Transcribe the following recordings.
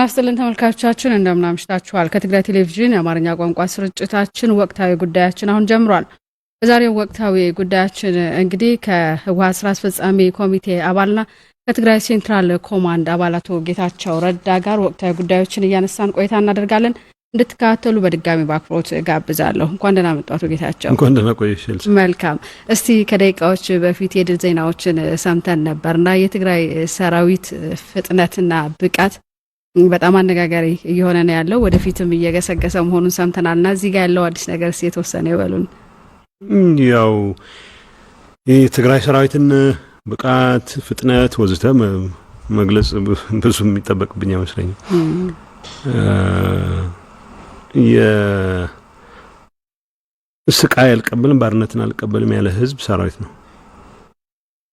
ጤናስጥልን ተመልካቾቻችን እንደምን አምሽታችኋል። ከትግራይ ቴሌቪዥን የአማርኛ ቋንቋ ስርጭታችን ወቅታዊ ጉዳያችን አሁን ጀምሯል። በዛሬው ወቅታዊ ጉዳያችን እንግዲህ ከህወሓት ስራ አስፈጻሚ ኮሚቴ አባልና ከትግራይ ሴንትራል ኮማንድ አባላቱ ጌታቸው ረዳ ጋር ወቅታዊ ጉዳዮችን እያነሳን ቆይታ እናደርጋለን። እንድትከታተሉ በድጋሚ በአክብሮት ጋብዛለሁ። እንኳን ደህና መጣችሁ ጌታቸው። እንኳን ደህና ቆየሽ። መልካም። እስቲ ከደቂቃዎች በፊት የድል ዜናዎችን ሰምተን ነበርና የትግራይ ሰራዊት ፍጥነትና ብቃት በጣም አነጋጋሪ እየሆነ ነው ያለው። ወደፊትም እየገሰገሰ መሆኑን ሰምተናልና እዚህ ጋር ያለው አዲስ ነገር የተወሰነ ይበሉን። ያው የትግራይ ሰራዊትን ብቃት፣ ፍጥነት ወዘተ መግለጽ ብዙ የሚጠበቅብኝ አይመስለኝም። የስቃይ አልቀበልም ባርነትን አልቀበልም ያለ ህዝብ ሰራዊት ነው።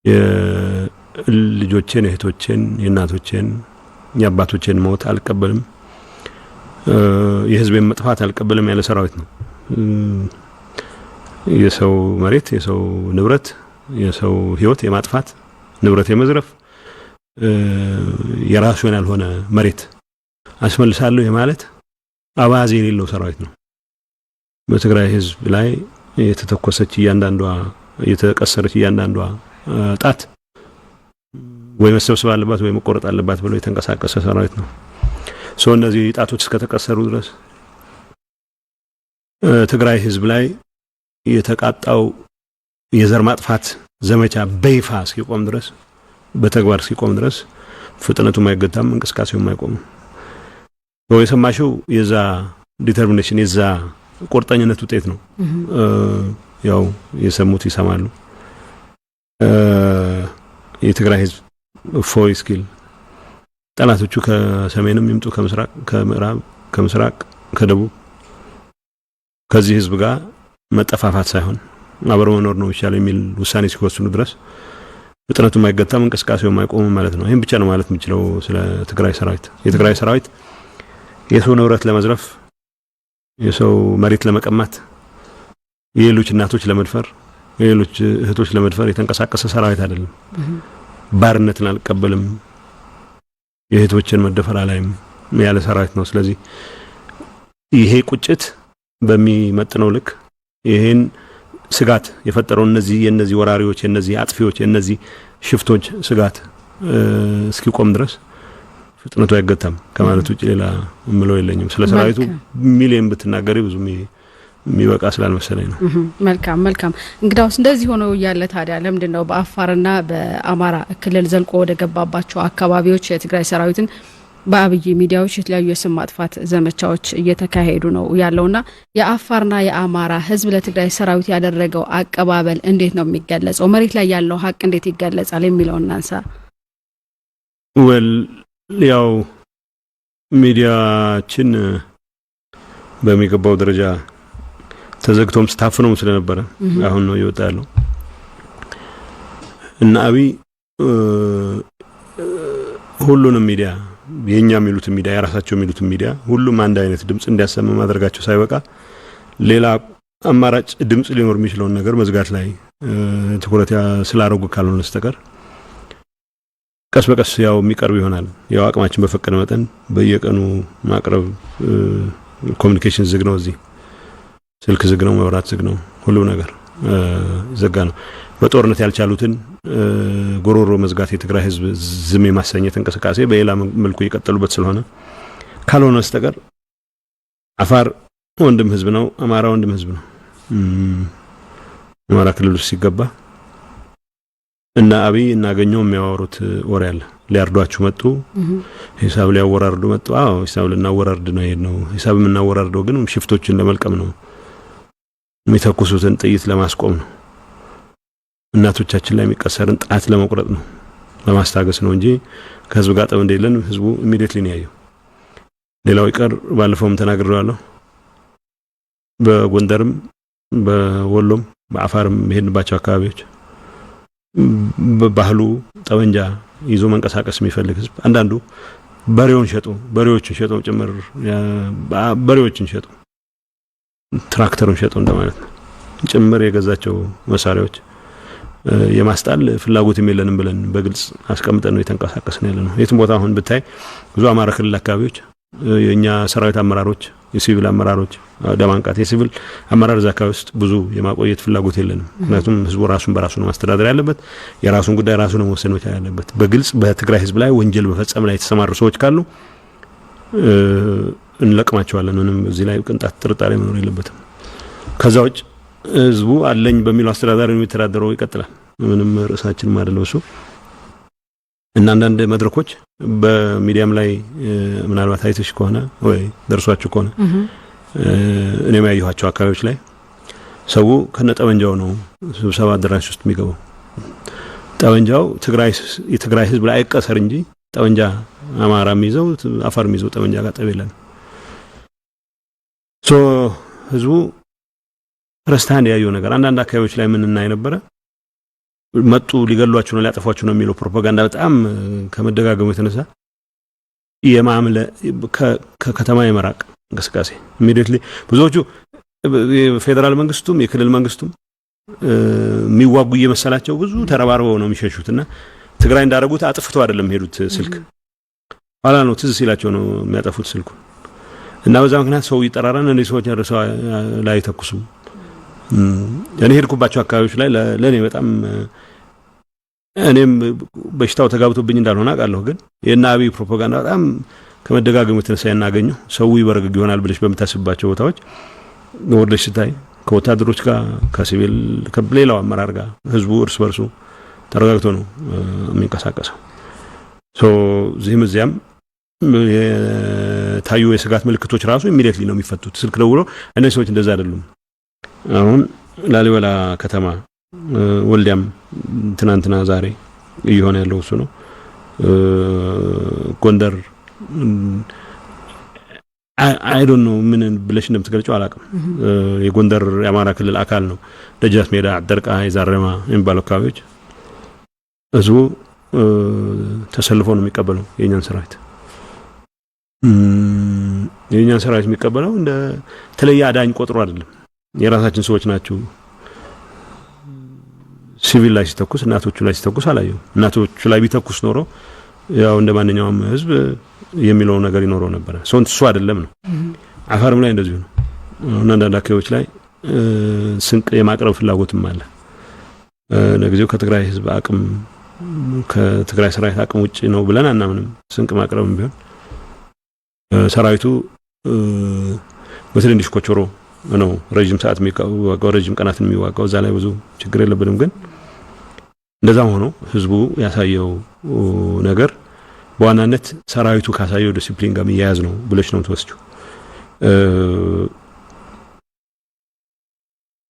የልጆቼን፣ የእህቶቼን፣ የእናቶቼን፣ የአባቶቼን ሞት አልቀበልም፣ የህዝቤን መጥፋት አልቀበልም ያለ ሰራዊት ነው። የሰው መሬት፣ የሰው ንብረት፣ የሰው ህይወት የማጥፋት ንብረት የመዝረፍ የራሱን ያልሆነ መሬት አስመልሳለሁ የማለት አባዜ የሌለው ሰራዊት ነው። በትግራይ ህዝብ ላይ የተተኮሰች እያንዳንዷ የተቀሰረች እያንዳንዷ ጣት ወይ መሰብሰብ አለባት ወይ መቆረጥ አለባት ብሎ የተንቀሳቀሰ ሰራዊት ነው። እነዚህ ጣቶች እስከተቀሰሩ ድረስ ትግራይ ህዝብ ላይ የተቃጣው የዘር ማጥፋት ዘመቻ በይፋ እስኪቆም ድረስ በተግባር እስኪቆም ድረስ ፍጥነቱ ማይገታም፣ እንቅስቃሴው ማይቆም ነው። የሰማሽው የዛ ዲተርሚኔሽን የዛ ቁርጠኝነት ውጤት ነው። ያው የሰሙት ይሰማሉ። የትግራይ ህዝብ ፎይ ስኪል ጠላቶቹ ከሰሜንም ይምጡ ከምስራቅ፣ ከምዕራብ፣ ከምስራቅ፣ ከደቡብ ከዚህ ህዝብ ጋር መጠፋፋት ሳይሆን አብሮ መኖር ነው ይሻላል የሚል ውሳኔ ሲወስኑ ድረስ ፍጥነቱ ማይገታም፣ እንቅስቃሴው ማይቆም ማለት ነው። ይሄን ብቻ ነው ማለት የምችለው ስለ ትግራይ ሰራዊት። የትግራይ ሰራዊት የሰው ንብረት ለመዝረፍ፣ የሰው መሬት ለመቀማት፣ የሌሎች እናቶች ለመድፈር፣ የሌሎች እህቶች ለመድፈር የተንቀሳቀሰ ሰራዊት አይደለም። ባርነትን አልቀበልም፣ የእህቶችን መደፈር አላይም ያለ ሰራዊት ነው። ስለዚህ ይሄ ቁጭት በሚመጥነው ልክ ይሄን ስጋት የፈጠረው የነዚህ ወራሪዎች፣ የነዚህ አጥፊዎች፣ የነዚህ ሽፍቶች ስጋት እስኪቆም ድረስ ፍጥነቱ አይገታም ከማለት ውጪ ሌላ ምለው የለኝም። ስለ ሰራዊቱ ሚሊየን ብትናገሪ ብዙ የሚበቃ ስላልመሰለኝ ነው። መልካም እንግዳውስ እንደዚህ ሆኖ ያለ ታዲያ ለምንድነው በአፋርና በአማራ ክልል ዘልቆ ወደ ገባባቸው አካባቢዎች የትግራይ ሰራዊትን በአብይ ሚዲያዎች የተለያዩ የስም ማጥፋት ዘመቻዎች እየተካሄዱ ነው ያለውና የአፋርና የአማራ ህዝብ ለትግራይ ሰራዊት ያደረገው አቀባበል እንዴት ነው የሚገለጸው? መሬት ላይ ያለው ሀቅ እንዴት ይገለጻል የሚለውን እናንሳ። ያው ሚዲያችን በሚገባው ደረጃ ተዘግቶም ስታፍነው ስለነበረ አሁን ነው ይወጣ ያለው እና አብይ ሁሉንም ሚዲያ የኛ የሚሉት ሚዲያ የራሳቸው የሚሉት ሚዲያ ሁሉም አንድ አይነት ድምጽ እንዲያሰማ ማድረጋቸው ሳይበቃ ሌላ አማራጭ ድምጽ ሊኖር የሚችለው ነገር መዝጋት ላይ ትኩረት ስላደረጉ ካልሆነ በስተቀር ቀስ በቀስ ያው የሚቀርብ ይሆናል። ያው አቅማችን በፈቀደ መጠን በየቀኑ ማቅረብ ኮሙኒኬሽን ዝግ ነው፣ እዚህ ስልክ ዝግ ነው፣ መብራት ዝግ ነው፣ ሁሉ ነገር ዘጋ ነው። በጦርነት ያልቻሉትን ጎሮሮ መዝጋት የትግራይ ህዝብ ዝም የማሰኘት እንቅስቃሴ በሌላ መልኩ እየቀጠሉበት ስለሆነ ካልሆነ በስተቀር አፋር ወንድም ህዝብ ነው፣ አማራ ወንድም ህዝብ ነው። አማራ ክልል ውስጥ ሲገባ እና አብይ እናገኘው የሚያወሩት ወሬ አለ። ሊያርዷችሁ መጡ፣ ሂሳብ ሊያወራርዱ መጡ። አዎ ሂሳብ ልናወራርድ ነው የሄድነው። ሂሳብ የምናወራርደው ግን ሽፍቶችን ለመልቀም ነው፣ የሚተኩሱትን ጥይት ለማስቆም ነው፣ እናቶቻችን ላይ የሚቀሰርን ጣት ለመቁረጥ ነው፣ ለማስታገስ ነው እንጂ ከህዝብ ጋር ጠብ እንደሌለን ህዝቡ ኢሚዲየትሊ ነው ያየው። ሌላው ይቀር ባለፈውም ተናግሬዋለሁ። በጎንደርም በወሎም በአፋርም የሄድንባቸው አካባቢዎች በባህሉ ጠወንጃ ይዞ መንቀሳቀስ የሚፈልግ ህዝብ አንዳንዱ በሬዎችን ሸጡ ጭምር በሬዎችን ሸጡ፣ ትራክተሩን ሸጡ እንደማለት ነው ጭምር የገዛቸው መሳሪያዎች የማስጣል ፍላጎት የለንም ብለን በግልጽ አስቀምጠን ነው የተንቀሳቀስን ያለነው። የትም ቦታ አሁን ብታይ ብዙ አማራ ክልል አካባቢዎች የኛ ሰራዊት አመራሮች የሲቪል አመራሮች ደማንቃት የሲቪል አመራር ዘካው ውስጥ ብዙ የማቆየት ፍላጎት የለንም። ምክንያቱም ህዝቡ ራሱን በራሱ ነው ማስተዳደር ያለበት፣ የራሱን ጉዳይ ራሱ ነው መወሰን ያለበት። በግልጽ በትግራይ ህዝብ ላይ ወንጀል በፈጸም ላይ የተሰማሩ ሰዎች ካሉ እንለቅማቸዋለን። ምንም እዚህ ላይ ቅንጣት ጥርጣሬ መኖር የለበትም። ከዛ ውጭ ህዝቡ አለኝ በሚለው አስተዳዳሪ ነው የሚተዳደረው ይቀጥላል። ምንም ርዕሳችን አይደለም እሱ። እና አንዳንድ መድረኮች በሚዲያም ላይ ምናልባት አይተሽ ከሆነ ወይ ደርሷችሁ ከሆነ እኔም ያየኋቸው አካባቢዎች ላይ ሰው ከነጠመንጃው ነው ስብሰባ አዳራሽ ውስጥ የሚገባው። ጠመንጃው የትግራይ ህዝብ ላይ አይቀሰር እንጂ ጠመንጃ አማራ የሚይዘው አፋር የሚይዘው ጠመንጃ ጋር ጠብ የለም። ህዝቡ ረስታን ያየው ነገር አንዳንድ አካባቢዎች ላይ ምን እናይ ነበር፣ መጡ ሊገሏችሁ ነው ሊያጠፏችሁ ነው የሚለው ፕሮፓጋንዳ በጣም ከመደጋገሙ የተነሳ የማምለ ከከተማ የመራቅ እንቅስቃሴ ኢሚዲየትሊ ብዙዎቹ የፌደራል መንግስቱም የክልል መንግስቱም የሚዋጉ እየመሰላቸው ብዙ ተረባርበው ነው የሚሸሹትና ትግራይ እንዳደረጉት አጥፍተው አይደለም ሄዱት ስልክ ኋላ ነው ትዝ ሲላቸው ነው የሚያጠፉት ስልኩ። እና በዛ ምክንያት ሰው ይጠራራን እነዚህ ሰዎች ያረሰው ላይ ተኩሱ። እኔ ሄድኩባቸው አካባቢዎች ላይ ለኔ በጣም እኔም በሽታው ተጋብቶብኝ እንዳልሆነ አውቃለሁ። ግን የናቢ ፕሮፓጋንዳ በጣም ከመደጋገሙ የተነሳ ያናገኘው ሰው ይበረግግ ይሆናል ብለሽ በመታሰባቸው ቦታዎች ወርደሽ ስታይ ከወታደሮች ጋር ከሲቪል ከሌላው አመራር ጋር ህዝቡ እርስ በርሱ ተረጋግቶ ነው የሚንቀሳቀሰው። እዚህም እዚያም የታዩ የስጋት ምልክቶች ራሱ ኢሚዲየትሊ ነው የሚፈቱት። ስልክ ደውሎ እነዚህ ሰዎች እንደዛ አይደሉም። አሁን ላሊበላ ከተማ ወልዲያም ትናንትና ዛሬ እየሆነ ያለው እሱ ነው። ጎንደር አይ ዶንት ኖ ምን ብለሽ እንደምትገልጪው አላውቅም። የጎንደር የአማራ ክልል አካል ነው። ደጃች ሜዳ፣ ደርቃ፣ የዛረማ የሚባሉ አካባቢዎች ህዝቡ ተሰልፎ ነው የሚቀበለው የኛን ሰራዊት። የኛን ሰራዊት የሚቀበለው እንደ ተለየ አዳኝ ቆጥሮ አይደለም። የራሳችን ሰዎች ናቸው። ሲቪል ላይ ሲተኩስ እናቶቹ ላይ ሲተኩስ አላየው። እናቶቹ ላይ ቢተኩስ ኖሮ ያው እንደማንኛውም ህዝብ የሚለው ነገር ይኖረው ነበር። እሱ አይደለም ነው። አፋርም ላይ እንደዚሁ ነው። አንዳንድ አካባቢዎች ላይ ስንቅ የማቅረብ ፍላጎትም አለ። ለጊዜው ከትግራይ ህዝብ አቅም ከትግራይ ሰራዊት አቅም ውጪ ነው ብለን አናምንም። ስንቅ ማቅረብም ቢሆን ሰራዊቱ በትንንሽ ኮቾሮ ነው ረጅም ሰዓት የሚዋጋው ረጅም ቀናትን የሚዋጋው። እዛ ላይ ብዙ ችግር የለብንም። ግን እንደዛም ሆኖ ህዝቡ ያሳየው ነገር በዋናነት ሰራዊቱ ካሳየው ዲሲፕሊን ጋር የሚያያዝ ነው ብለሽ ነው ተወስጁ።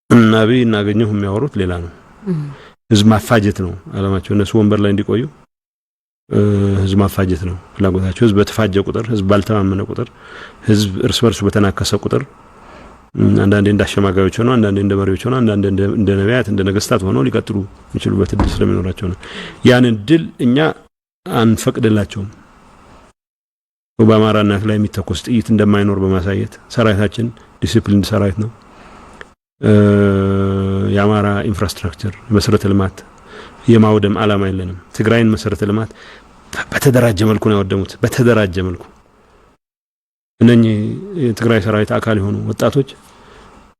እናቢ እናገኘው የሚያወሩት ሌላ ነው። ህዝብ ማፋጀት ነው አላማቸው። እነሱ ወንበር ላይ እንዲቆዩ ህዝብ ማፋጀት ነው ፍላጎታቸው። ህዝብ በተፋጀ ቁጥር፣ ህዝብ ባልተማመነ ቁጥር፣ ህዝብ እርስ በርሱ በተናከሰ ቁጥር አንዳንዴ እንዳሸማጋዮች ሆነው አንዳንዴ እንደ መሪዎች ሆነው አንዳንዴ እንደ ነቢያት እንደ ነገስታት ሆነው ሊቀጥሉ የሚችሉበት እድል ስለሚኖራቸው ነው። ያን እድል እኛ አንፈቅድላቸውም። በአማራ እናት ላይ የሚተኮስ ጥይት እንደማይኖር በማሳየት ሰራዊታችን ዲሲፕሊን ሰራዊት ነው። የአማራ ኢንፍራስትራክቸር መሰረተ ልማት የማውደም አላማ የለንም። ትግራይን መሰረተ ልማት በተደራጀ መልኩ ነው ያወደሙት። በተደራጀ መልኩ እነኚህ የትግራይ ሰራዊት አካል የሆኑ ወጣቶች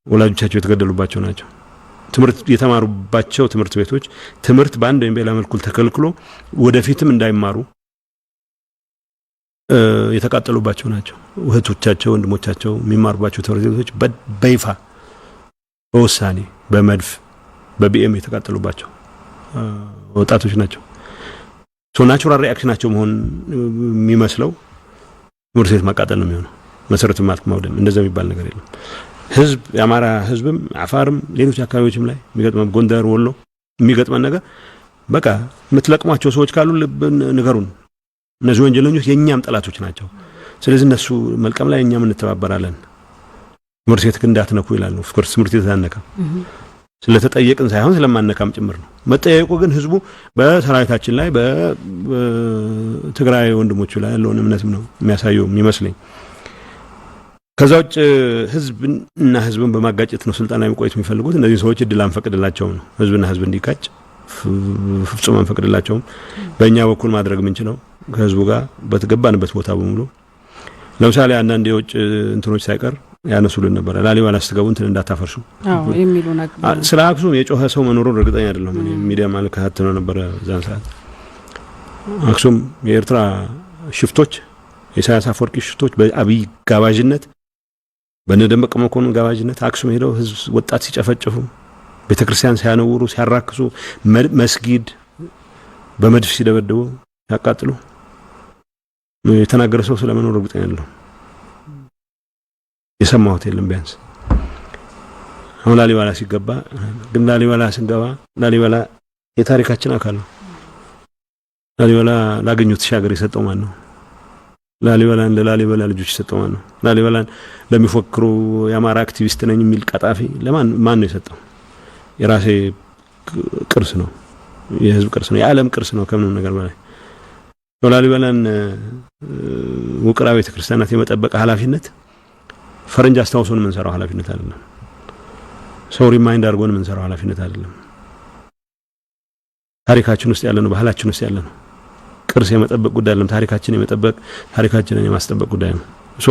ወላጆቻቸው የተገደሉባቸው ናቸው። ትምህርት የተማሩባቸው ትምህርት ቤቶች ትምህርት በአንድ ወይም በሌላ መልኩ ተከልክሎ ወደፊትም እንዳይማሩ የተቃጠሉባቸው ናቸው። እህቶቻቸው ወንድሞቻቸው የሚማሩባቸው ትምህርት ቤቶች በይፋ በውሳኔ በመድፍ በቢኤም የተቃጠሉባቸው ወጣቶች ናቸው። ናቹራል ሪአክሽናቸው መሆን የሚመስለው ትምህርት ቤት ማቃጠል ነው የሚሆነው። መሰረተ ልማት ማውደም እንደዛ የሚባል ነገር የለም። ህዝብ የአማራ ህዝብም አፋርም ሌሎች አካባቢዎችም ላይ የሚገጥመን ጎንደር፣ ወሎ የሚገጥመን ነገር በቃ የምትለቅሟቸው ሰዎች ካሉ ንገሩን። እነዚህ ወንጀለኞች የኛም ጠላቶች ናቸው። ስለዚህ እነሱ መልቀም ላይ እኛም እንተባበራለን። ትምህርት ቤት ግን እንዳትነኩ ይላሉ። ፍቅርስ ትምህርት ቤት ታነካ ስለተጠየቅን ሳይሆን ስለማነካም ጭምር ነው። መጠየቁ ግን ህዝቡ በሰራዊታችን ላይ በትግራይ ወንድሞቹ ላይ ያለውን እምነትም ነው የሚያሳየው የሚመስለኝ። ከዛ ውጭ ህዝብና ህዝብን በማጋጨት ነው ስልጣን ላይ መቆየት የሚፈልጉት። እነዚህ ሰዎች እድል አንፈቅድላቸውም ነው። ህዝብና ህዝብ እንዲጋጭ ፍጹም አንፈቅድላቸውም። በእኛ በኩል ማድረግ የምንችለው ከህዝቡ ጋር በተገባንበት ቦታ በሙሉ ለምሳሌ አንዳንድ የውጭ እንትኖች ሳይቀር ያነሱልን ነበር። ላሊበላ ስትገቡ እንትን እንዳታፈርሱ የሚሉ ነገር ስለ አክሱም የጮኸ ሰው መኖሩን እርግጠኛ አይደለም። እኔ ሚዲያ ማለካት ነው ነበር ዛን ሰዓት አክሱም የኤርትራ ሽፍቶች የኢሳያስ አፈወርቂ ሽፍቶች በአብይ ጋባዥነት በነደመቀ መኮንን ጋባዥነት አክሱም ሄደው ህዝብ ወጣት ሲጨፈጭፉ ቤተክርስቲያን ሲያነውሩ ሲያራክሱ መስጊድ በመድፍ ሲደበድቡ ያቃጥሉ የተናገረ ሰው ስለመኖር እርግጠኛ አይደለም። የሰማሁት የለም። ቢያንስ አሁን ላሊበላ ሲገባ ግን ላሊበላ ስንገባ ላሊበላ የታሪካችን አካል ነው። ላሊበላ ላገኙት ሻገር የሰጠው ማን ነው? ላሊበላን ለላሊበላ ልጆች የሰጠው ማን ነው? ላሊበላን ለሚፎክሩ የአማራ አክቲቪስት ነኝ የሚል ቀጣፊ ማን ነው የሰጠው? የራሴ ቅርስ ነው፣ የህዝብ ቅርስ ነው፣ የዓለም ቅርስ ነው ከምንም ነገር በላይ። ላሊበላን ውቅር አብያተ ክርስቲያናት የመጠበቅ ኃላፊነት ፈረንጅ አስተዋውሶን የምንሰራው ኃላፊነት አይደለም። ሰው ሪማይንድ አድርጎን የምንሰራው ኃላፊነት አይደለም። ታሪካችን ውስጥ ያለ ነው፣ ባህላችን ውስጥ ያለ ነው። ቅርስ የመጠበቅ ጉዳይ አይደለም፣ ታሪካችን የመጠበቅ ታሪካችንን የማስጠበቅ ጉዳይ ነው። ሶ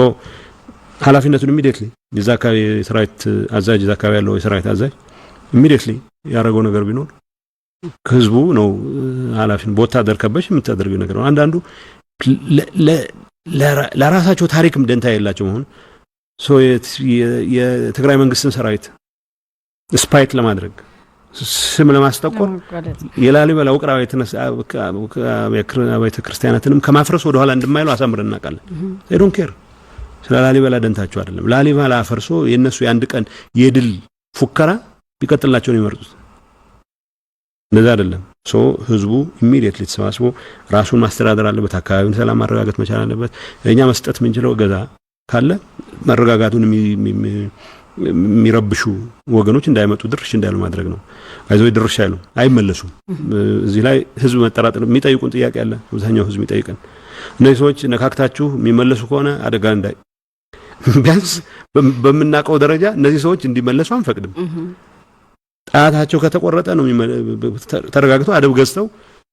ኃላፊነቱን ኢሚዲየትሊ የዛ አካባቢ የሰራዊት አዛዥ እዛ አካባቢ ያለው የሰራዊት አዛዥ ኢሚዲየትሊ ያደረገው ነገር ቢኖር ህዝቡ ነው ኃላፊን በወታደር ከበሽ የምታደርገው ነገር ነው። አንዳንዱ ለራሳቸው ታሪክም ደንታ የላቸው መሆን ሶ የትግራይ መንግስትን ሰራዊት ስፓይት ለማድረግ ስም ለማስጠቆር የላሊበላ ውቅር አብያተ ክርስቲያናትንም ከማፍረስ ወደ ኋላ እንደማይሉ አሳምረን እናውቃለን። they don't care ስለ ላሊበላ ደንታቸው አይደለም። ላሊበላ አፈርሶ የነሱ የአንድ ቀን የድል ፉከራ ቢቀጥላቸው ነው የሚመርጡት። እንደዛ አይደለም። ሶ ህዝቡ ኢሚዲየትሊ ተሰባስቦ ራሱን ማስተዳደር አለበት። አካባቢውን ሰላም ማረጋጋት መቻል አለበት። እኛ መስጠት የምንችለው እገዛ ካለ መረጋጋቱን የሚረብሹ ወገኖች እንዳይመጡ ድርሽ እንዳይሉ ማድረግ ነው። አይዞህ ድርሽ አይሉ አይመለሱም። እዚህ ላይ ህዝብ መጠራጠር የሚጠይቁን ጥያቄ አለ። አብዛኛው ህዝብ የሚጠይቀን እነዚህ ሰዎች ነካክታችሁ የሚመለሱ ከሆነ አደጋ እንዳይ ቢያንስ በምናውቀው ደረጃ እነዚህ ሰዎች እንዲመለሱ አንፈቅድም። ጣታቸው ከተቆረጠ ነው ተረጋግተው አደብ ገዝተው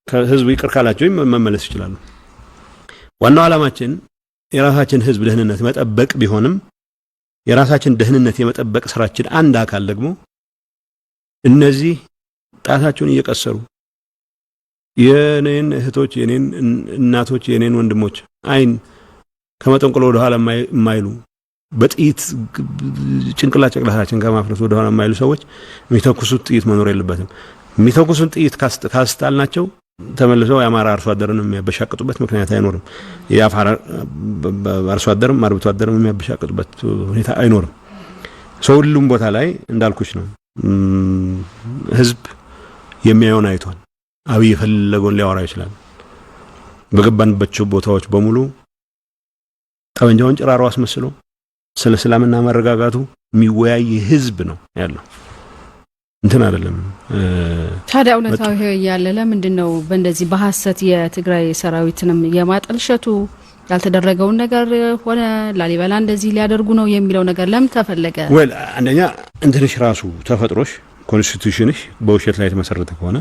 ከህዝብ ይቅር ካላቸው መመለስ ይችላሉ። ዋናው ዓላማችን የራሳችን ህዝብ ደህንነት መጠበቅ ቢሆንም የራሳችን ደህንነት የመጠበቅ ስራችን አንድ አካል ደግሞ እነዚህ ጣታቸውን እየቀሰሩ የኔን እህቶች የኔን እናቶች የኔን ወንድሞች አይን ከመጠንቆሎ ወደ ኋላ የማይሉ በጥይት ጭንቅላታችን ከማፍረስ ወደ ኋላ የማይሉ ሰዎች የሚተኩሱት ጥይት መኖር የለበትም። የሚተኩሱት ጥይት ካስጣልናቸው ተመልሰው የአማራ አርሶ አደርን የሚያበሻቅጡበት ምክንያት አይኖርም። የአፋር አርሶ አደርም አርብቶ አደርም የሚያበሻቅጡበት ሁኔታ አይኖርም። ሰው ሁሉም ቦታ ላይ እንዳልኩሽ ነው። ህዝብ የሚያዩን አይቷል። አብይ የፈለገውን ሊያወራ ይችላል። በገባንባቸው ቦታዎች በሙሉ ጠመንጃውን ጭራሮ አስመስሎ ስለ ሰላምና መረጋጋቱ የሚወያይ ህዝብ ነው ያለው። እንትን አይደለም። ታዲያ እውነታው ይሄ ያለ ለምንድነው በእንደዚህ በሐሰት የትግራይ ሰራዊትንም የማጠልሸቱ ያልተደረገውን ነገር ሆነ ላሊበላ እንደዚህ ሊያደርጉ ነው የሚለው ነገር ለምን ተፈለገ? ወል አንደኛ እንትንሽ ራሱ ተፈጥሮሽ ኮንስቲቱሽንሽ በውሸት ላይ የተመሰረተ ከሆነ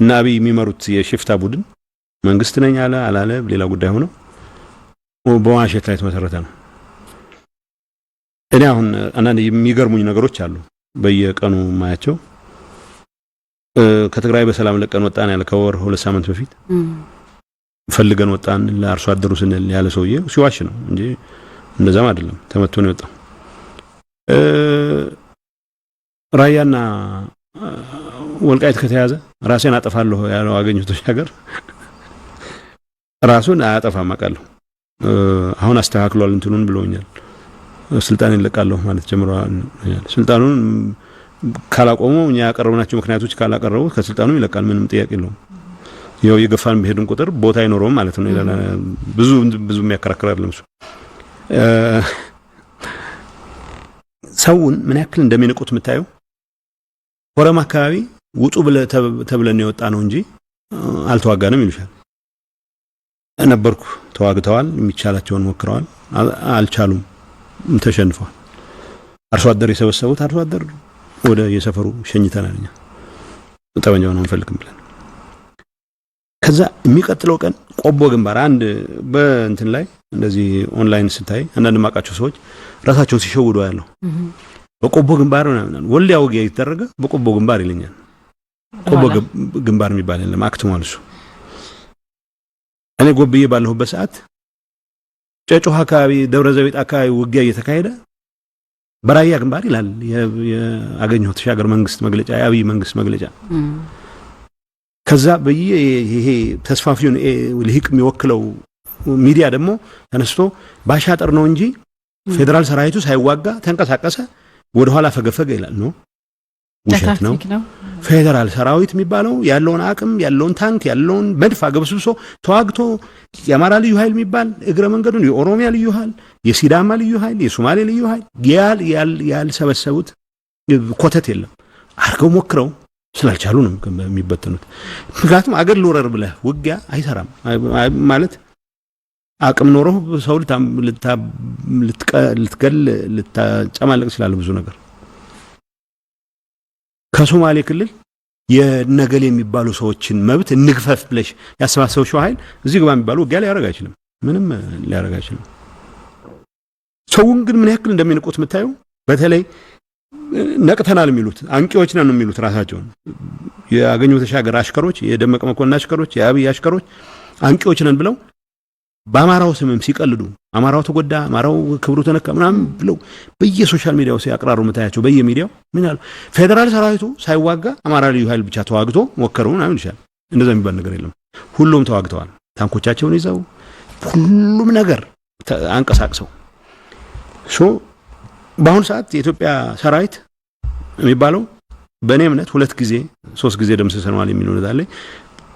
እና አብይ የሚመሩት የሽፍታ ቡድን መንግስት ነኝ አለ አላለ ሌላ ጉዳይ ሆኖ በውሸት ላይ የተመሰረተ ነው። እኔ አሁን አንዳንድ የሚገርሙኝ ነገሮች አሉ በየቀኑ ማያቸው። ከትግራይ በሰላም ለቀን ወጣን ያለ ከወር 2 ሳምንት በፊት ፈልገን ወጣን ለአርሶ አደሩ ስንል ያለ ሰውዬ ሲዋሽ ነው እንጂ እንደዛም አይደለም። ተመቶ ነው የወጣው። ራያና ወልቃይት ከተያዘ ራሴን አጠፋለሁ ያለው አገኘሁ ተሻገር ራሱን አያጠፋም አውቃለሁ። አሁን አስተካክሏል እንትኑን ብሎኛል። ስልጣን ይለቃለሁ ማለት ጀምሯል። ስልጣኑን ካላቆሙ እኛ ያቀረብናቸው ምክንያቶች ካላቀረቡ ከስልጣኑ ይለቃል። ምንም ጥያቄ የለውም። ይሄው የገፋን በሄድን ቁጥር ቦታ አይኖርም ማለት ነው። ብዙ የሚያከራክር አይደለም እሱ። ሰውን ምን ያክል እንደሚንቁት የምታየው ኮረም አካባቢ ውጡ ተብለን የወጣ ነው እንጂ አልተዋጋንም ይሉሻል። ነበርኩ ተዋግተዋል፣ የሚቻላቸውን ሞክረዋል፣ አልቻሉም፣ ተሸንፈዋል። አርሶ አደር የሰበሰቡት አርሶ አደር ወደ የሰፈሩ ሸኝተናል። ጠመንጃውን አንፈልግም ብለን ከዛ የሚቀጥለው ቀን ቆቦ ግንባር አንድ በእንትን ላይ እንደዚህ ኦንላይን ስታይ አንዳንድ ማቃቸው ሰዎች ራሳቸውን ሲሸውዱ ያለው በቆቦ ግንባር ምናምን ወልዲያ ውጊያ ይተደረገ በቆቦ ግንባር ይለኛል። ቆቦ ግንባር የሚባል የለም አክትሟል እሱ። እኔ ጎብዬ ባለሁበት ሰዓት ጨጮሃ አካባቢ ደብረ ዘይት አካባቢ ውጊያ እየተካሄደ በራያ ግንባር ይላል ያገኘው ተሻገር መንግስት መግለጫ የአብይ መንግስት መግለጫ። ከዛ ይሄ ተስፋፊውን ልሂቅ የሚወክለው ሚዲያ ደግሞ ተነስቶ ባሻጥር ነው እንጂ ፌደራል ሰራዊቱ ሳይዋጋ ተንቀሳቀሰ ወደ ኋላ ፈገፈገ ይላል ነው። ውሸት ነው። ፌደራል ሰራዊት የሚባለው ያለውን አቅም ያለውን ታንክ ያለውን መድፍ አገብስብሶ ተዋግቶ የአማራ ልዩ ኃይል የሚባል እግረ መንገዱን የኦሮሚያ ልዩ ኃይል የሲዳማ ልዩ ኃይል የሶማሌ ልዩ ኃይል ያልሰበሰቡት ኮተት የለም። አርገው ሞክረው ስላልቻሉ ነው የሚበተኑት። ምክንያቱም አገር ልወረር ብለህ ውጊያ አይሰራም ማለት አቅም ኖሮ ሰው ልትገል ልታጨማለቅ ይችላል ብዙ ነገር። ከሶማሌ ክልል የነገሌ የሚባሉ ሰዎችን መብት እንግፈፍ ብለሽ ያሰባሰበው ኃይል እዚህ ግባ የሚባሉ ውጊያ ላይ ያረጋ አይችልም። ምንም ሊያረጋ አይችልም። ሰውን ግን ምን ያክል እንደሚንቁት የምታየው በተለይ ነቅተናል የሚሉት አንቂዎች ነን የሚሉት ራሳቸውን ያገኙት ተሻገር አሽከሮች የደመቀ መኮንን አሽከሮች የአብይ አሽከሮች አንቂዎች ነን ብለው በአማራው ስምም ሲቀልዱ አማራው ተጎዳ አማራው ክብሩ ተነካ ምናምን ብለው በየሶሻል ሚዲያው ሲያቀራሩ መታያቸው በየሚዲያው ምን ያሉ ፌደራል ሰራዊቱ ሳይዋጋ አማራ ልዩ ኃይል ብቻ ተዋግቶ ሞከሩ ምናምን ይችላል። እንደዛ የሚባል ነገር የለም። ሁሉም ተዋግተዋል። ታንኮቻቸውን ይዘው ሁሉም ነገር አንቀሳቅሰው በአሁኑ ሰዓት የኢትዮጵያ ሰራዊት የሚባለው በእኔ እምነት 2 ጊዜ 3 ጊዜ ደምስሰናል የሚል ነው ታለ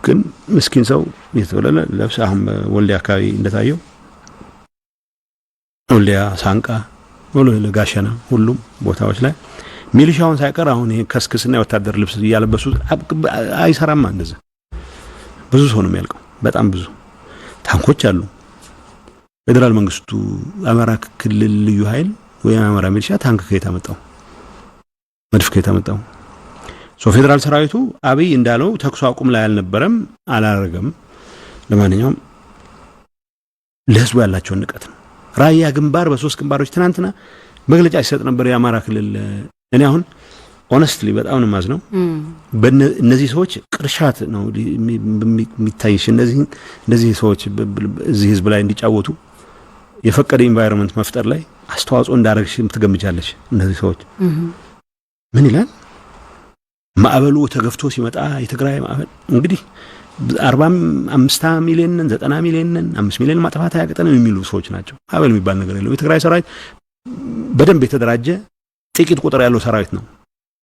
ግን ምስኪን ሰው የተወለለ ለብስ አሁን ወልዲያ አካባቢ እንደታየው ወልዲያ ሳንቃ ወልዲያ ጋሸና ሁሉም ቦታዎች ላይ ሚሊሻውን ሳይቀር አሁን ይሄ ከስክስና የወታደር ልብስ ያለበሱ አይሰራም። እንደዛ ብዙ ሰው ነው የሚያልቀው። በጣም ብዙ ታንኮች አሉ። ፌደራል መንግስቱ አማራ ክልል ልዩ ኃይል ወይ አማራ ሚሊሻ ታንክ ከየት አመጣው? መድፍ ከየት አመጣው? ፌደራል ሰራዊቱ አብይ እንዳለው ተኩስ አቁም ላይ አልነበረም አላረገም። ለማንኛውም ለህዝቡ ያላቸውን ንቀት ነው። ራያ ግንባር በ3 ግንባሮች ትናንትና መግለጫ ሲሰጥ ነበር የአማራ ክልል። እኔ አሁን ሆነስትሊ በጣም ነው ማዝነው። በእነዚህ ሰዎች ቅርሻት ነው የሚታይሽ። እነዚህ ሰዎች እዚህ ህዝብ ላይ እንዲጫወቱ የፈቀደ ኢንቫይሮንመንት መፍጠር ላይ አስተዋጽኦ እንዳረግሽ ትገምቻለሽ። እነዚህ ሰዎች ምን ይላል? ማዕበሉ ተገፍቶ ሲመጣ የትግራይ ማዕበል እንግዲህ 45 ሚሊዮን 90 ሚሊዮን 5 ሚሊዮን ማጥፋት ያቀጠነው የሚሉ ሰዎች ናቸው። ማዕበል የሚባል ነገር የለም። የትግራይ ሰራዊት በደንብ የተደራጀ ጥቂት ቁጥር ያለው ሰራዊት ነው።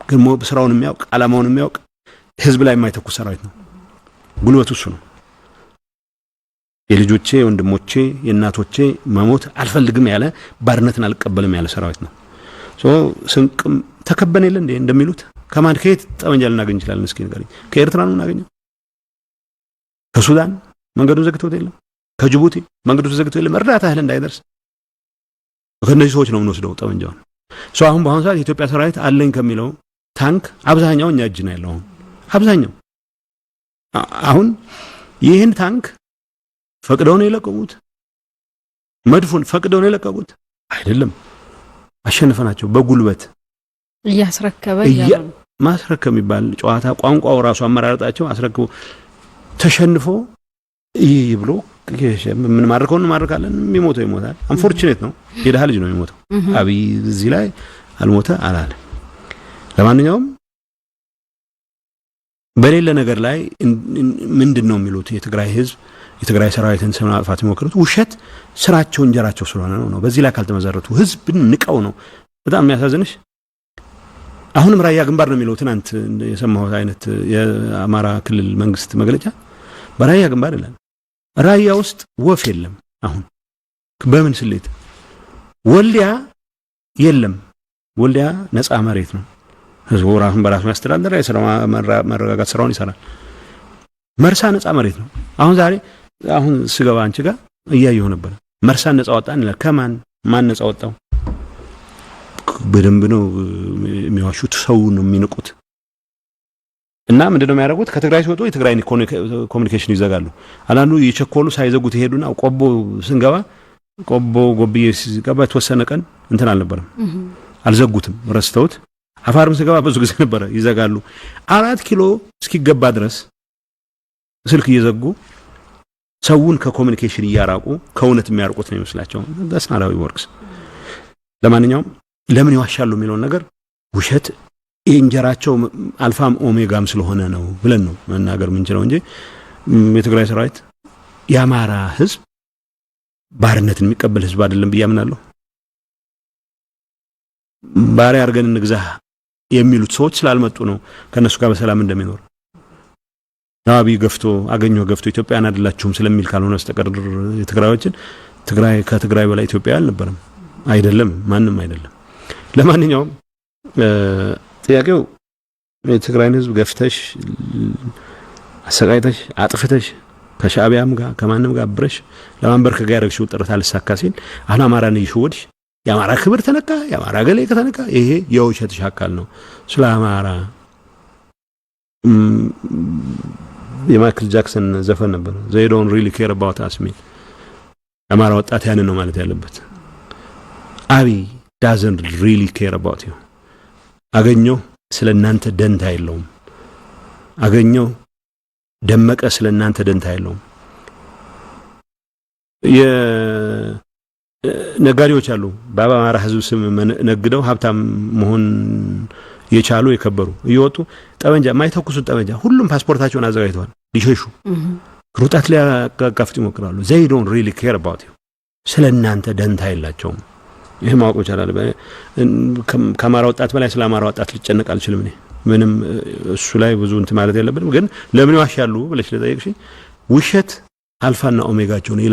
ግን ስራውን የሚያውቅ ዓላማውን የሚያውቅ ህዝብ ላይ የማይተኩስ ሰራዊት ነው። ጉልበቱ እሱ ነው። የልጆቼ ወንድሞቼ የእናቶቼ መሞት አልፈልግም ያለ ባርነትን አልቀበልም ያለ ሰራዊት ነው። ስንቅም ተከበን የለ እንዴ እንደሚሉት ከማን ከየት ጠመንጃ ልናገኝ እንችላለን? እስኪ ንገሪኝ። ከኤርትራ ነው እናገኘው? ከሱዳን መንገዱን ዘግተውት የለም? ከጅቡቲ መንገዱን ዘግተውት የለም? እርዳታ እህል እንዳይደርስ ከእነዚህ ሰዎች ነው የምንወስደው ጠመንጃውን። አሁን በአሁኑ ሰዓት የኢትዮጵያ ሰራዊት አለኝ ከሚለው ታንክ አብዛኛው እኛ እጅ ነው ያለው። አብዛኛው አሁን ይህን ታንክ ፈቅደው ነው የለቀቁት? መድፉን ፈቅደው ነው የለቀቁት? አይደለም። አሸንፈናቸው በጉልበት እያስረከበ ማስረከብ የሚባል ጨዋታ ቋንቋው ራሱ አመራረጣቸው አስረክቦ ተሸንፎ ይብሎ ምን ማርከውን ማርካለን። የሚሞተው ይሞታል። አንፎርቹኔት ነው። የደሃ ልጅ ነው የሚሞተው። አብይ እዚህ ላይ አልሞተ አላለ። ለማንኛውም በሌለ ነገር ላይ ምንድነው የሚሉት የትግራይ ህዝብ የትግራይ ሰራዊትን ስም ማጥፋት የሚሞክሩት ውሸት ስራቸው እንጀራቸው ስለሆነ ነው። በዚህ ላይ ካልተመዘረቱ ህዝብን ንቀው ነው። በጣም የሚያሳዝንሽ አሁንም ራያ ግንባር ነው የሚለው ትናንት የሰማሁት አይነት የአማራ ክልል መንግስት መግለጫ በራያ ግንባር ይላል። ራያ ውስጥ ወፍ የለም። አሁን በምን ስሌት ወልዲያ የለም? ወልዲያ ነፃ መሬት ነው። ህዝቡ ራሱን በራሱ ያስተዳድራል። የሰላም መረጋጋት ስራውን ይሰራል። መርሳ ነፃ መሬት ነው። አሁን ስገባ አንቺ ጋር እያየሁ ነበር። መርሳን ነፃ ወጣን ይላል። ከማን ማን ነፃ ወጣው? በደንብ ነው የሚዋሹት። ሰው ነው የሚንቁት። እና ምንድነው የሚያደርጉት? ከትግራይ ሲወጡ የትግራይን ኮሙኒኬሽን ይዘጋሉ። አንዳንዱ የቸኮሉ ሳይዘጉት ይሄዱና ቆቦ ስንገባ ቆቦ ጎብዬ ሲገባ የተወሰነ ቀን እንትን አልነበረም፣ አልዘጉትም፣ ረስተውት። አፋርም ሲገባ ብዙ ጊዜ ነበረ ይዘጋሉ። 4 ኪሎ እስኪገባ ድረስ ስልክ እየዘጉ ሰውን ከኮሙኒኬሽን እያራቁ ከእውነት የሚያርቁት ነው ይመስላቸው። ዳስናላዊ ወርክስ። ለማንኛውም ለምን ይዋሻሉ የሚለው ነገር ውሸት የእንጀራቸው አልፋም ኦሜጋም ስለሆነ ነው ብለን ነው መናገር የምንችለው እንጂ የትግራይ ሰራዊት የአማራ ህዝብ ባርነትን የሚቀበል ህዝብ አይደለም ብዬ አምናለሁ። ባሪያ አርገን እንግዛህ የሚሉት ሰዎች ስላልመጡ ነው ከነሱ ጋር በሰላም እንደሚኖር። አብይ ገፍቶ አገኘው ገፍቶ ኢትዮጵያን አይደላችሁም ስለሚል ካልሆነ በስተቀር የትግራዮችን ትግራይ ከትግራይ በላይ ኢትዮጵያ አልነበረም። አይደለም፣ ማንም አይደለም። ለማንኛውም ጥያቄው የትግራይን ህዝብ ገፍተሽ አሰቃይተሽ አጥፍተሽ ከሻዕቢያም ጋር ከማንም ጋር ብረሽ ለማንበርከክ ጋር ያደረግሽው ጥረት አልሳካ ሲል አሁን አማራን ይሽወድሽ የአማራ ክብር ተነካ፣ የአማራ ገሌ ከተነካ ይሄ የውሸትሽ አካል ነው። ስለ አማራ የማይክል ጃክሰን ዘፈን ነበር they don't really care about us ሚል አማራ ወጣት ያንን ነው ማለት ያለበት። አብይ doesn't really care about you። አገኘው ስለናንተ ደንታ የለውም። አገኘው ደመቀ ስለናንተ ደንታ የለውም። የነጋዴዎች አሉ በአማራ ህዝብ ስም ነግደው ሀብታም መሆን የቻሉ የከበሩ እየወጡ ጠመንጃ ማይተኩሱት ጠመንጃ ሁሉም ፓስፖርታቸውን አዘጋጅተዋል ሊሸሹ ሩጣት ላይ አጋፍጥ ይሞክራሉ። they don't really care about you። ስለናንተ ደንታ የላቸውም። ይሄ ማወቅ ይችላል። ከአማራ ወጣት በላይ ስለ አማራ ወጣት ሊጨነቅ አልችልም እኔ። ምንም እሱ ላይ ብዙ እንትን ማለት የለብንም። ግን ለምን ይዋሻሉ ብለሽ ለጠየቅሽ ውሸት አልፋና ኦሜጋቸው ነው።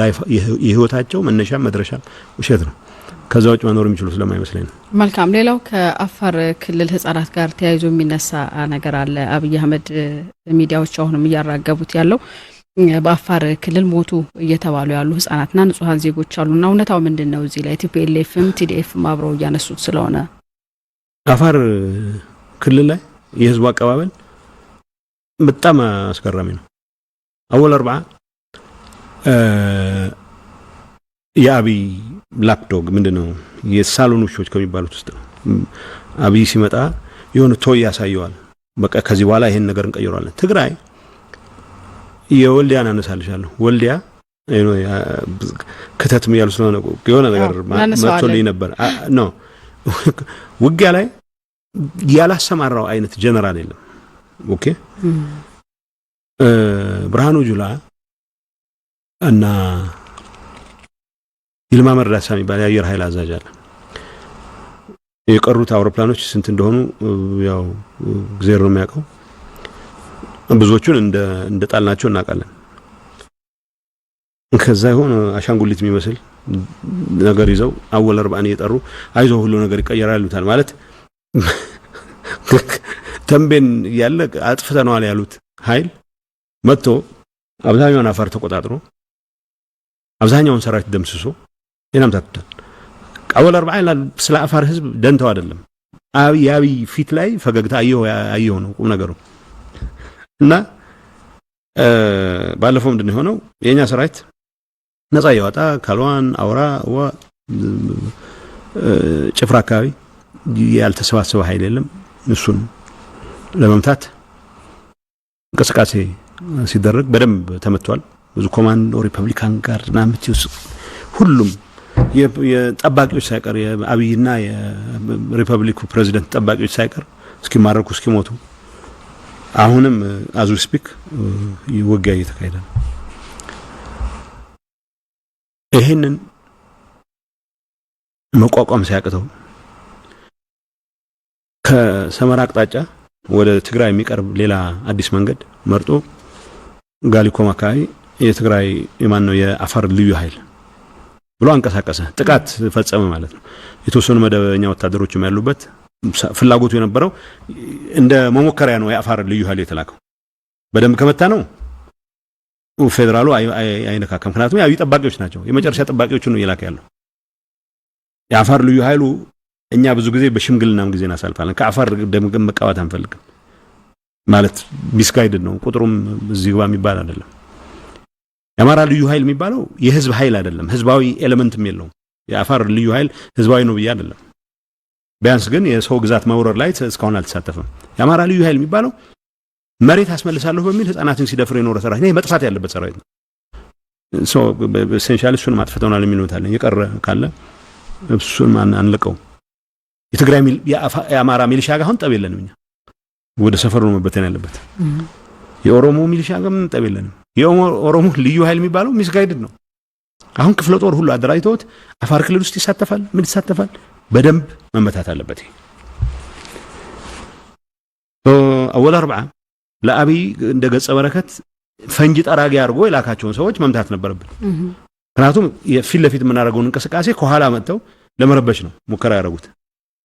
የህይወታቸው መነሻ መድረሻ ውሸት ነው። ከዛ ውጭ መኖር የሚችሉ ስለማይመስለኝ ነው። መልካም። ሌላው ከአፋር ክልል ህፃናት ጋር ተያይዞ የሚነሳ ነገር አለ። አብይ አህመድ ሚዲያዎች አሁንም እያራገቡት ያለው በአፋር ክልል ሞቱ እየተባሉ ያሉ ህፃናትና ንጹሃን ዜጎች አሉና እውነታው ምንድነው? እዚህ ላይ ቲፒኤልኤፍም ቲዲኤፍም አብረው እያነሱት ስለሆነ አፋር ክልል ላይ የህዝቡ አቀባበል በጣም አስገራሚ ነው። አወል 4 የአብይ ላፕዶግ ምንድነው የሳሎን ውሾች ከሚባሉት ውስጥ ነው። አብይ ሲመጣ የሆነ ቶይ ያሳየዋል። በቃ ከዚህ በኋላ ይሄን ነገር እንቀይራለን። ትግራይ የወልዲያን አነሳልሻለሁ። ወልዲያ ከተትም ያሉ ስለሆነ የሆነ ነገር መጥቶልኝ ነበር ነው ውጊያ ላይ ያላሰማራው አይነት ጀነራል የለም። ኦኬ ብርሃኑ ጁላ እና ይልማ መርዳሳ የሚባል የአየር ኃይል አዛዥ አለ። የቀሩት አውሮፕላኖች ስንት እንደሆኑ ያው እግዚአብሔር ነው የሚያውቀው። ብዙዎቹን እንደ ጣልናቸው እናውቃለን። ከዛ ይሆን አሻንጉሊት የሚመስል ነገር ይዘው አወል 40 እየጠሩ አይዞህ ሁሉ ነገር ይቀየራል ይሉታል። ማለት ተንቤን ያለ አጥፍተናል ያሉት ኃይል መጥቶ አብዛኛውን አፋር ተቆጣጥሮ አብዛኛውን ሰራዊት ደምስሶ የናምታቱታል። አወል 40 ስለ አፋር ህዝብ ደንተው አይደለም። አብይ ፊት ላይ ፈገግታ አየው ነው ቁም ነገሩ። እና ባለፈው ምንድነው ሆነው የኛ ሰራዊት ነፃ ያወጣ ካልዋን አውራ ጭፍራ አካባቢ ያልተሰባሰበ ኃይል የለም። እሱን ለመምታት እንቅስቃሴ ሲደረግ በደንብ ተመቷል። ብዙ ኮማንዶ ሪፐብሊካን ጋር ናምቲውስ ሁሉም የጠባቂዎች ሳይቀር የአብይና የሪፐብሊኩ ፕሬዚደንት ጠባቂዎች ሳይቀር እስኪማረኩ እስኪሞቱ አሁንም አዙ ስፒክ ውጊያ እየተካሄደ ነው። ይሄንን መቋቋም ሲያቅተው ከሰመራ አቅጣጫ ወደ ትግራይ የሚቀርብ ሌላ አዲስ መንገድ መርጦ ጋሊኮም አካባቢ የትግራይ የማን ነው የአፋር ልዩ ኃይል ብሎ አንቀሳቀሰ። ጥቃት ፈጸመ ማለት ነው። የተወሰኑ መደበኛ ወታደሮችም ያሉበት ፍላጎቱ የነበረው እንደ መሞከሪያ ነው። የአፋር ልዩ ኃይል የተላከው በደንብ ከመታ ነው ፌደራሉ አይነካከም። ምክንያቱም ያው ጠባቂዎች ናቸው። የመጨረሻ ጠባቂዎችን ነው እየላከ ያለው። የአፋር ልዩ ኃይሉ እኛ ብዙ ጊዜ በሽምግልናም ጊዜ እናሳልፋለን። ከአፋር ደም መቃወት አንፈልግም። ማለት ሚስጋይድድ ነው ቁጥሩም እዚህ ጋር የሚባል አይደለም የአማራ ልዩ ኃይል የሚባለው የህዝብ ኃይል አይደለም ህዝባዊ ኤሌመንትም የለውም የአፋር ልዩ ኃይል ህዝባዊ ነው ብዬ አይደለም ቢያንስ ግን የሰው ግዛት መውረር ላይ እስካሁን አልተሳተፈም የአማራ ልዩ ኃይል የሚባለው መሬት አስመልሳለሁ በሚል ህፃናትን ሲደፍር የኖረ ሰራዊት ነው መጥፋት ያለበት ሰራዊት ነው ሶ ኤሴንሻሊ እሱን ማጥፈተውናል የሚሉታል የቀረ ካለ እሱን አንለቀው የትግራይ የአማራ ሚሊሻ ጋር አሁን ጠብ የለንም እኛ ወደ ሰፈሩ ነው መበተን ያለበት የኦሮሞ ሚሊሻ ጋር ምን ጠብ የለንም የኦሮሞ ልዩ ኃይል የሚባለው ሚስጋይድድ ነው አሁን ክፍለ ጦር ሁሉ አደራጅተውት አፋር ክልል ውስጥ ይሳተፋል ምን ይሳተፋል በደንብ መመታት አለበት አወል 4 ለአቢ እንደ ገጸ በረከት ፈንጂ ጠራጊ አድርጎ የላካቸውን ሰዎች መምታት ነበረብን ምክንያቱም የፊት ለፊት የምናደርገውን እንቅስቃሴ ከኋላ መጥተው ለመረበሽ ነው ሙከራ ያደረጉት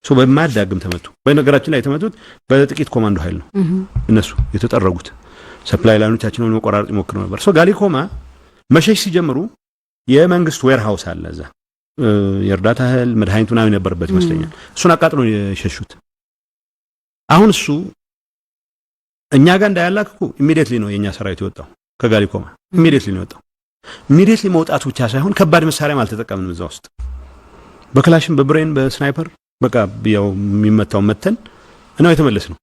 ሶ በማዳግም ተመቱ በነገራችን ላይ የተመቱት በጥቂት ኮማንዶ ኃይል ነው እነሱ የተጠረጉት ሰፕላይ ላይኖቻችንን መቆራረጥ ይሞክሩ ነበር ሶ ጋሊኮማ መሸሽ ሲጀምሩ የመንግስት ዌርሃውስ አለ እዛ የእርዳታ እህል መድኃኒት ምናምን ነበርበት ይመስለኛል እሱን አቃጥሎ የሸሹት አሁን እሱ እኛ ጋር እንዳያላክኩ ኢሚዲየትሊ ነው የኛ ሰራዊት የወጣው ከጋሊኮማ ኢሚዲየትሊ ነው የወጣው ኢሚዲየትሊ መውጣቱ ብቻ ሳይሆን ከባድ መሳሪያም አልተጠቀምንም እዛ ውስጥ በክላሽም በብሬን በስናይፐር በቃ ያው የሚመታው መተን ነው የተመለስነው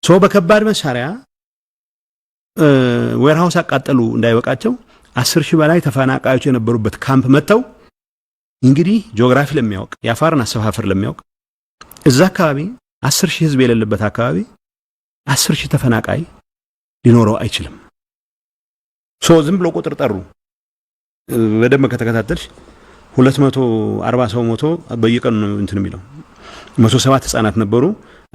ሶ በከባድ መሳሪያ ዌርሃውስ አቃጠሉ እንዳይበቃቸው 10,000 በላይ ተፈናቃዮች የነበሩበት ካምፕ መተው እንግዲህ ጂኦግራፊ ለሚያውቅ ያፋርን አሰፋፈር ለሚያውቅ እዛ አካባቢ 10,000 ህዝብ የሌለበት አካባቢ 10,000 ተፈናቃይ ሊኖረው አይችልም ሶ ዝም ብሎ ቁጥር ጠሩ በደም ከተከታተልሽ 240 ሰው ሞቶ በየቀኑ ነው እንትን የሚለው 107 ህፃናት ነበሩ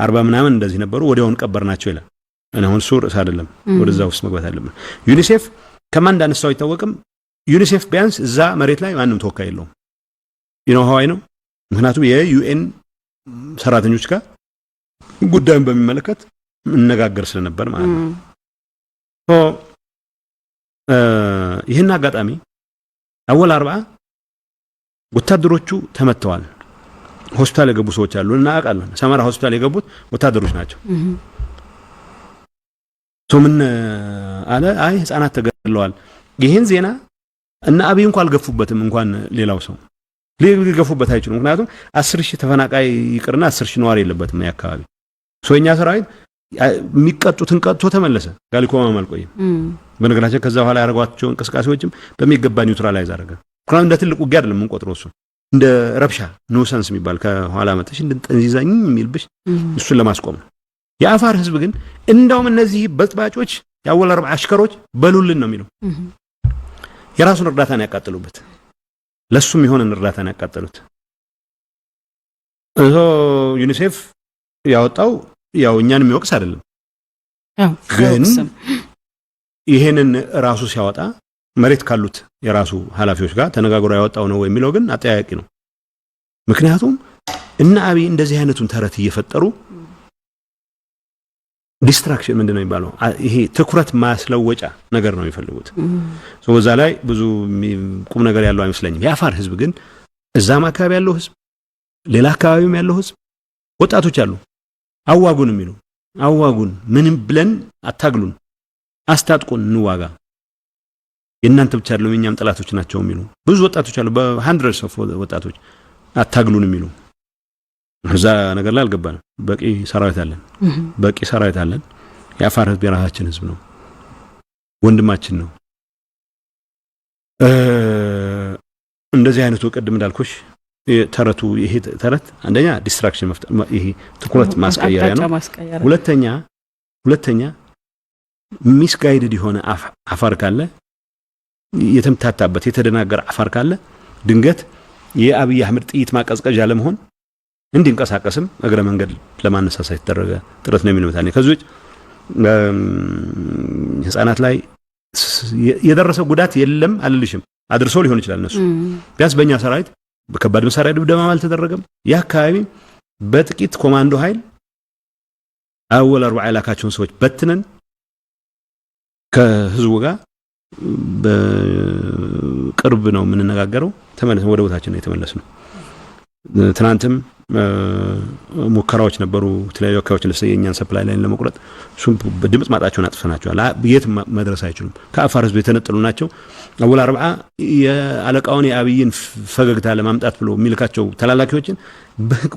40 ምናምን እንደዚህ ነበሩ ወዲያውን ቀበርናቸው ይላል እና አሁን ሱር አይደለም ወደዛ ውስጥ መግባት አለብን ዩኒሴፍ ከማን እንዳነሳው ይታወቅም ዩኒሴፍ ቢያንስ እዛ መሬት ላይ ማንንም ተወካይ የለውም ሀዋይ ነው ምክንያቱም የዩኤን ሰራተኞች ጋር ጉዳዩን በሚመለከት እንነጋገር ስለነበር ማለት ነው ሶ ይሄን አጋጣሚ አወል 4 ወታደሮቹ ተመተዋል ሆስፒታል የገቡ ሰዎች አሉ እና አቃለን ሰማራ ሆስፒታል የገቡት ወታደሮች ናቸው ምን አለ አይ ህፃናት ተገድለዋል ይሄን ዜና እና አብይ እንኳን አልገፉበትም እንኳን ሌላው ሰው ሊገፉበት አይችሉም ምክንያቱም 10,000 ተፈናቃይ ይቅርና 10,000 ነዋሪ የለበትም ያካባቢ ሶኛ ሰራዊት የሚቀጡትን ቀጥቶ ተመለሰ ጋሊኮማ ማልቆይም በነገራችን ከዛ በኋላ ያረጋቸው እንቅስቃሴዎችም በሚገባ ኒውትራላይዝ አደረገ ምክንያቱም እንደ ትልቁ ውጊያ አይደለም እንቆጥረው እሱ እንደ ረብሻ ኖሰንስ የሚባል ከኋላ መጥተሽ እንደንጠንዚዛኝ የሚልብሽ እሱን ለማስቆም ነው የአፋር ህዝብ ግን እንዳውም እነዚህ በጥባጮች ያወል 4 አሽከሮች በሉልን ነው የሚለው የራሱን እርዳታን ያቃጥሉበት ለሱም ይሆነን እርዳታን ያቃጥሉት ዩኒሴፍ ያወጣው ያው እኛንም ይወቅስ አይደለም ግን ይሄንን ራሱ ሲያወጣ መሬት ካሉት የራሱ ኃላፊዎች ጋር ተነጋግሮ ያወጣው ነው የሚለው ግን አጠያያቂ ነው ምክንያቱም እና አብይ እንደዚህ አይነቱን ተረት እየፈጠሩ ዲስትራክሽን ምንድነው የሚባለው ይሄ ትኩረት ማስለወጫ ነገር ነው የሚፈልጉት በዛ ላይ ብዙ ቁም ነገር ያለው አይመስለኝም የአፋር ህዝብ ግን እዛም አካባቢ ያለው ህዝብ ሌላ አካባቢም ያለው ህዝብ ወጣቶች አሉ አዋጉን የሚሉ አዋጉን ምንም ብለን አታግሉን አስታጥቁን እንዋጋ የእናንተ ብቻ አይደለም እኛም ጠላቶች ናቸው የሚሉ ብዙ ወጣቶች አሉ በhundreds of ወጣቶች አታግሉን የሚሉ እዛ ነገር ላይ አልገባንም በቂ ሰራዊት አለን የአፋር ህዝብ የራሳችን ህዝብ ነው ወንድማችን ነው እንደዚህ አይነቱ ቀድም እንዳልኩሽ ተረቱ ይሄ ተረት አንደኛ ዲስትራክሽን መፍጠር ይሄ ትኩረት ማስቀየሪያ ነው ሁለተኛ ሚስጋይድድ የሆነ አፋር ካለ የተምታታበት የተደናገረ አፋር ካለ ድንገት የአብይ አህመድ ጥይት ማቀዝቀዣ ለመሆን እንዲንቀሳቀስም እግረ መንገድ ለማነሳሳት የተደረገ ጥረት ነው የሚሉታል ከዚህ ህፃናት ላይ የደረሰ ጉዳት የለም አልልሽም አድርሶ ሊሆን ይችላል እነሱ ቢያንስ በእኛ ሰራዊት በከባድ መሳሪያ ድብደባ አልተደረገም ያ አካባቢ በጥቂት ኮማንዶ ኃይል አወል 4 ላካቸውን ሰዎች በትነን ከህዝቡ ጋር በቅርብ ነው የምንነጋገረው ተመለስ ወደ ቦታችን ነው የተመለስነው ትናንትም ሙከራዎች ነበሩ ተለያዩ አካባቢዎች ለሰየኛን ሰፕላይ ላይን ለመቁረጥ እሱም በድምጽ ማጣቸውን አጥፈናቸዋል። የት መድረስ አይችሉም። ከአፋር ህዝብ የተነጠሉ ናቸው። አወል አርባ የአለቃውን የአብይን ፈገግታ ለማምጣት ብሎ የሚልካቸው ተላላኪዎችን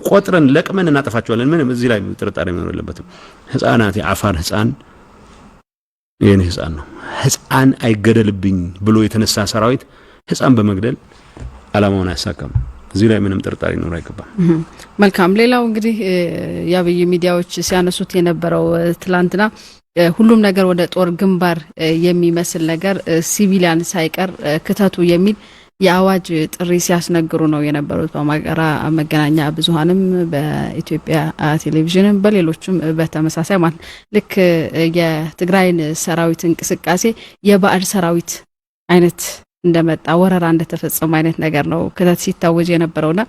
ቆጥረን ለቅመን እናጠፋቸዋለን። ምንም እዚህ ላይ ጥርጣሬ መኖር የለበትም። ህፃናት የአፋር ህፃን የኔ ህፃን ነው። ህፃን አይገደልብኝ ብሎ የተነሳ ሰራዊት ህፃን በመግደል አላማውን አያሳካም። እዚህ ላይ ምንም ጥርጣሬ ሊኖር አይገባም። መልካም። ሌላው እንግዲህ የአብይ ሚዲያዎች ሲያነሱት የነበረው ትላንትና ሁሉም ነገር ወደ ጦር ግንባር የሚመስል ነገር ሲቪሊያን ሳይቀር ክተቱ የሚል የአዋጅ ጥሪ ሲያስነግሩ ነው የነበሩት። በማገራ መገናኛ ብዙሃንም በኢትዮጵያ ቴሌቪዥንም በሌሎችም በተመሳሳይ ማለት ልክ የትግራይን ሰራዊት እንቅስቃሴ የባዕድ ሰራዊት አይነት እንደመጣ ወረራ እንደተፈጸመ አይነት ነገር ነው ክተት ሲታወጅ የነበረውና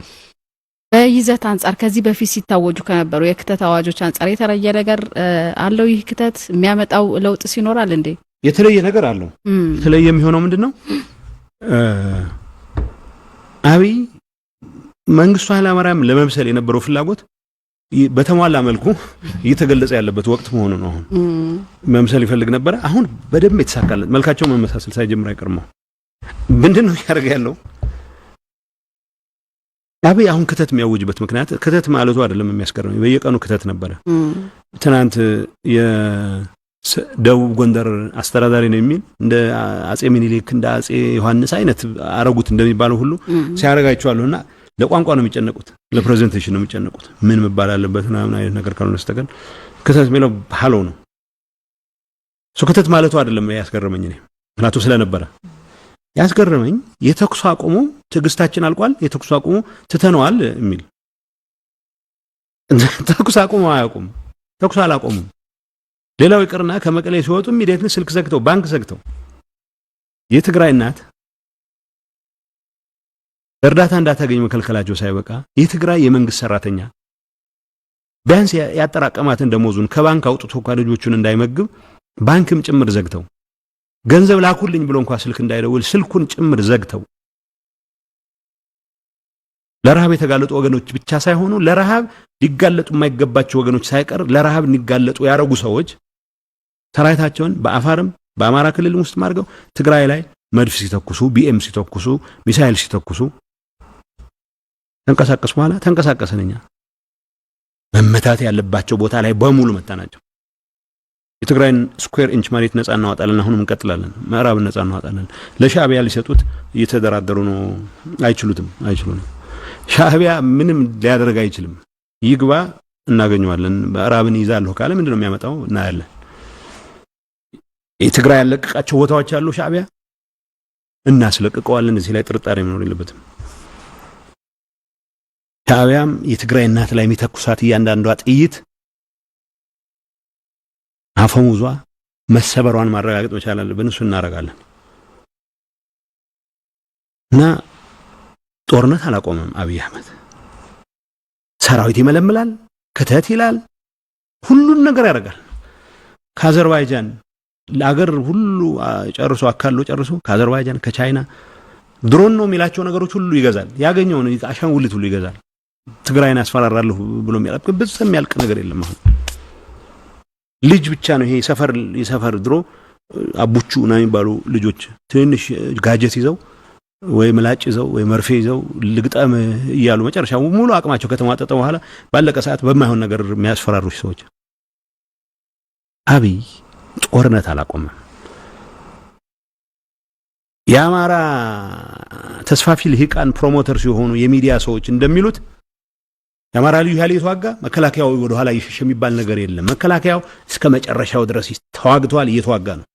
በይዘት አንጻር ከዚህ በፊት ሲታወጁ ከነበሩ የክተት አዋጆች አንጻር የተለየ ነገር አለው? ይህ ክተት የሚያመጣው ለውጥ ሲኖራል እንዴ? የተለየ ነገር አለው። የተለየ የሚሆነው ምንድነው? አብይ መንግስቱ ኃይለማርያም ለመምሰል የነበረው ፍላጎት በተሟላ መልኩ እየተገለጸ ያለበት ወቅት መሆኑ ነው። አሁን መምሰል ይፈልግ ነበር። አሁን በደንብ የተሳካለት መልካቸው መመሳሰል ሳይጀምር አይቀርም። ምንድነው ያደርግ ያለው? አብይ አሁን ክተት የሚያውጅበት ምክንያት ክተት ማለቱ አይደለም የሚያስገርመኝ። በየቀኑ ክተት ነበረ። ትናንት የደቡብ ጎንደር አስተዳዳሪ ነው የሚል እንደ አጼ ሚኒሊክ እንደ አጼ ዮሐንስ አይነት አረጉት እንደሚባለው ሁሉ ሲያረጋቸዋልና ለቋንቋ ነው የሚጨነቁት፣ ለፕሬዘንቴሽን ነው የሚጨነቁት። ምን መባል አለበት እና ምን አይነት ነገር ካልሆነ በስተቀር ክተት የሚለው ሃሎ ነው። ክተት ማለቱ አይደለም ያስገርመኝ እኔ ምክንያቱ ስለነበረ ያስገረመኝ የተኩስ አቁሙ ትግስታችን አልቋል፣ የተኩስ አቁሙ ትተነዋል የሚል ተኩስ አቁሙ አያቁም፣ ተኩስ አላቆሙም። ሌላው ይቅርና ከመቀሌ ሲወጡ ኢሚዲየትሊ ስልክ ዘግተው ባንክ ዘግተው የትግራይ እናት እርዳታ እንዳታገኝ መከልከላቸው ሳይበቃ የትግራይ የመንግስት ሰራተኛ ቢያንስ ያጠራቀማትን ደሞዙን ከባንክ አውጥቶ ልጆቹን እንዳይመግብ ባንክም ጭምር ዘግተው ገንዘብ ላኩልኝ ብሎ እንኳን ስልክ እንዳይደውል ስልኩን ጭምር ዘግተው ለረሃብ የተጋለጡ ወገኖች ብቻ ሳይሆኑ ለረሃብ ሊጋለጡ የማይገባቸው ወገኖች ሳይቀር ለረሃብ እንዲጋለጡ ያረጉ ሰዎች ሰራዊታቸውን በአፋርም በአማራ ክልል ውስጥ ማርገው ትግራይ ላይ መድፍ ሲተኩሱ ቢኤም ሲተኩሱ ሚሳኤል ሲተኩሱ ተንቀሳቀሱ በኋላ ተንቀሳቀሰንኛ መመታት ያለባቸው ቦታ ላይ በሙሉ መታናቸው። የትግራይን ስኩዌር ኢንች መሬት ነፃ እናወጣለን፣ አሁንም እንቀጥላለን፣ ምዕራብን ነፃ እናወጣለን። ለሻዕቢያ ሊሰጡት እየተደራደሩ ነው። አይችሉትም። ሻዕቢያ ምንም ሊያደርግ አይችልም። ይግባ እናገኘዋለን። ምዕራብን ይዛለሁ ካለ ምንድነው የሚያመጣው እናያለን። የትግራይ ያለቀቃቸው ቦታዎች አሉ ሻዕቢያ እናስለቅቀዋለን። እዚህ ላይ ጥርጣሬ መኖር የለበትም። ሻዕቢያም የትግራይ እናት ላይ የሚተኩሳት እያንዳንዷ ጥይት አፈሙዟ መሰበሯን ማረጋገጥ መቻል አለብን። እሱ እናረጋለን እና ጦርነት አላቆመም። አብይ አህመድ ሰራዊት ይመለምላል፣ ክተት ይላል፣ ሁሉን ነገር ያደርጋል። ከአዘርባይጃን ለአገር ሁሉ ጨርሶ አካሎ ጨርሶ ከአዘርባይጃን ከቻይና ድሮን ነው የሚላቸው ነገሮች ሁሉ ይገዛል። ያገኘውን አሻንጉሊት ሁሉ ይገዛል። ትግራይን አስፈራራለሁ ብሎ የሚያልቅ ነገር የለም። አሁን ልጅ ብቻ ነው ይሄ የሰፈር ድሮ አቡቹ እና የሚባሉ ልጆች ትንሽ ጋጀት ይዘው ወይ ምላጭ ይዘው ወይ መርፌ ይዘው ልግጣም እያሉ መጨረሻው ሙሉ አቅማቸው ከተማጠጠ በኋላ ባለቀ ሰዓት በማይሆን ነገር የሚያስፈራሩሽ ሰዎች። አብይ ጦርነት አላቆመም። የአማራ ተስፋፊ ልሂቃን ፕሮሞተር ሲሆኑ የሚዲያ ሰዎች እንደሚሉት የአማራ ልዩ ኃይል የተዋጋ መከላከያው ወደ ኋላ ይሸሽ የሚባል ነገር የለም። መከላከያው እስከ መጨረሻው ድረስ ተዋግቷል፣ እየተዋጋ ነው።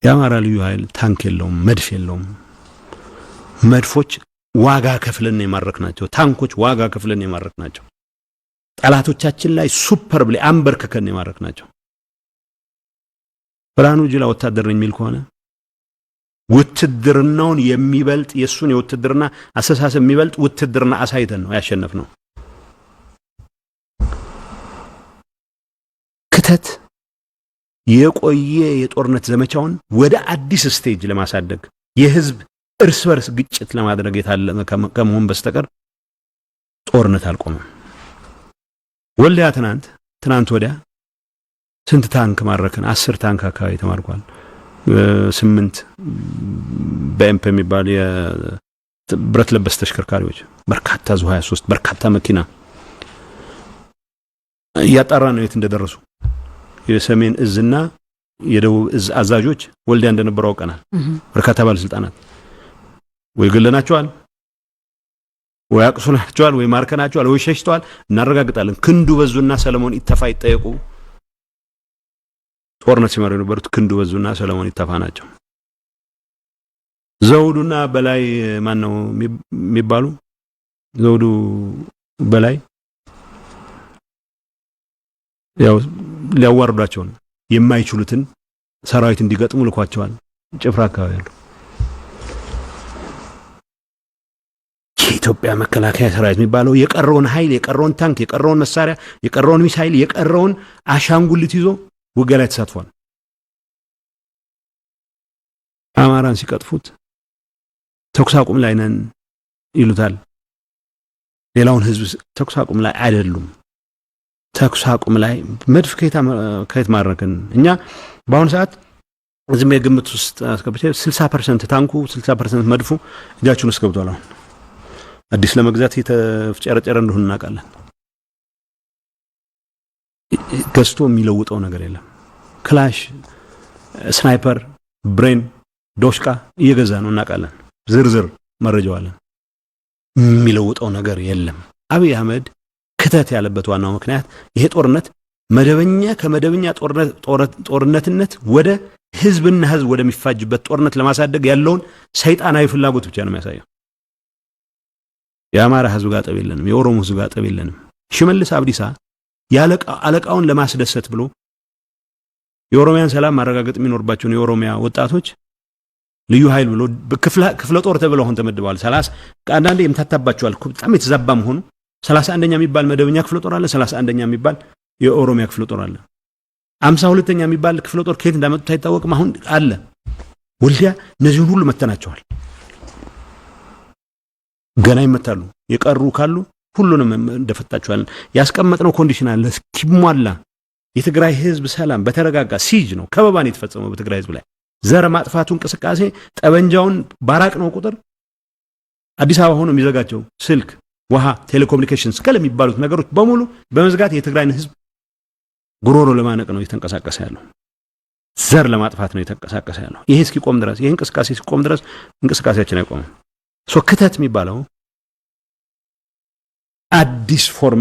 የአማራ ልዩ ኃይል ታንክ የለውም፣ መድፍ የለውም። መድፎች ዋጋ ከፍለን የማረክናቸው፣ ታንኮች ዋጋ ከፍለን የማረክናቸው፣ ጠላቶቻችን ላይ ሱፐር ብለ አንበርከከን የማረክናቸው። ብርሃኑ ጁላ ወታደር ነኝ የሚል ከሆነ ውትድርናውን የሚበልጥ የሱን የውትድርና አሰሳሰብ የሚበልጥ ውትድርና አሳይተን ነው ያሸነፍነው። ክተት የቆየ የጦርነት ዘመቻውን ወደ አዲስ ስቴጅ ለማሳደግ የህዝብ እርስ በርስ ግጭት ለማድረግ የታለመ ከመሆን በስተቀር ጦርነት አልቆመም። ወልዲያ ትናንት ወዲያ ስንት ታንክ ማረከን? 10 ታንክ አካባቢ ተማርኳል። 8 በኤምፕ የሚባል የብረት ለበስ ተሽከርካሪዎች፣ በርካታ ዙ 23፣ በርካታ መኪና እያጣራ ነው የት እንደደረሱ። የሰሜን እዝና የደቡብ እዝ አዛዦች ወልዲያ እንደነበሩ አውቀናል። በርካታ ባለስልጣናት ወይ ገለናቸዋል፣ ወይ አቅሱናቸዋል፣ ወይ ማርከናቸዋል፣ ወይ ሸሽተዋል። እናረጋግጣለን። ክንዱ በዙና ሰለሞን ኢተፋ ይጠየቁ። ጦርነት ሲመሩ የነበሩት ክንዱ በዙና ሰለሞን ኢተፋ ናቸው። ዘውዱና በላይ ማን ነው የሚባሉ? ዘውዱ በላይ ያው ሊያዋርዷቸው ነው። የማይችሉትን ሰራዊት እንዲገጥሙ ልኳቸዋል። ጭፍራ አካባቢ ያለው የኢትዮጵያ መከላከያ ሰራዊት የሚባለው የቀረውን ኃይል፣ የቀረውን ታንክ፣ የቀረውን መሳሪያ፣ የቀረውን ሚሳይል፣ የቀረውን አሻንጉሊት ይዞ ውጊያ ላይ ተሳትፏል። አማራን ሲቀጥፉት ተኩስ አቁም ላይ ነን ይሉታል። ሌላውን ህዝብ ተኩስ አቁም ላይ አይደሉም። ተኩስ አቁም ላይ መድፍ ከየት ማረከን? እኛ በአሁኑ ሰዓት ዝም የግምት ውስጥ አስገብቼ 60% ታንኩ 60% መድፉ እጃችን ውስጥ ገብቷል። አሁን አዲስ ለመግዛት የተፍጨረጨረ እንደሆነ እናውቃለን። ገዝቶ የሚለውጠው ነገር የለም። ክላሽ፣ ስናይፐር፣ ብሬን፣ ዶሽቃ እየገዛ ነው እናውቃለን። ዝርዝር መረጃው አለን። የሚለውጠው ነገር የለም። አብይ አህመድ ክተት ያለበት ዋናው ምክንያት ይሄ ጦርነት ከመደበኛ ጦርነትነት ወደ ህዝብና ህዝብ ወደሚፋጅበት ጦርነት ለማሳደግ ያለውን ሰይጣናዊ ፍላጎት ብቻ ነው የሚያሳየው። የአማራ ህዝብ ጋር ጠብ የለንም። የኦሮሞ ህዝብ ጋር ጠብ የለንም። ሽመልስ አብዲሳ አለቃውን ለማስደሰት ብሎ የኦሮሚያን ሰላም ማረጋገጥ የሚኖርባቸው የኦሮሚያ ወጣቶች ልዩ ኃይል ብሎ ክፍለ ጦር ተብለው አሁን ተመድበዋል። 30 አንዳንዴ የምታታባቸዋል። በጣም የተዛባ መሆኑ 31ኛ የሚባል መደበኛ ክፍለ ጦር አለ። 31ኛ የሚባል የኦሮሚያ ክፍለ ጦር አለ። 52ኛ የሚባል ክፍለ ጦር ከየት እንዳመጡት አይታወቅም። አሁን አለ ወልዲያ። እነዚህን ሁሉ መተናቸዋል። ገና ይመታሉ። የቀሩ ካሉ ሁሉንም እንደፈታቸዋለን። ያስቀመጥነው ኮንዲሽን አለ እስኪሟላ የትግራይ ህዝብ ሰላም በተረጋጋ ሲጅ ነው ከበባን የተፈጸመው በትግራይ ህዝብ ላይ ዘር ማጥፋቱ እንቅስቃሴ ጠበንጃውን ባራቅነው ቁጥር አዲስ አበባ ሆኖ የሚዘጋቸው ስልክ፣ ውሃ፣ ቴሌኮሙኒኬሽንስ ከለሚባሉት ነገሮች በሙሉ በመዝጋት የትግራይን ህዝብ ጉሮሮ ለማነቅ ነው የተንቀሳቀሰ ያለው። ዘር ለማጥፋት ነው የተንቀሳቀሰ ያለው። ይሄ እስኪቆም ድረስ ይሄ እንቅስቃሴ እስኪቆም ድረስ እንቅስቃሴያችን አይቆምም። ክተት የሚባለው አዲስ ፎርም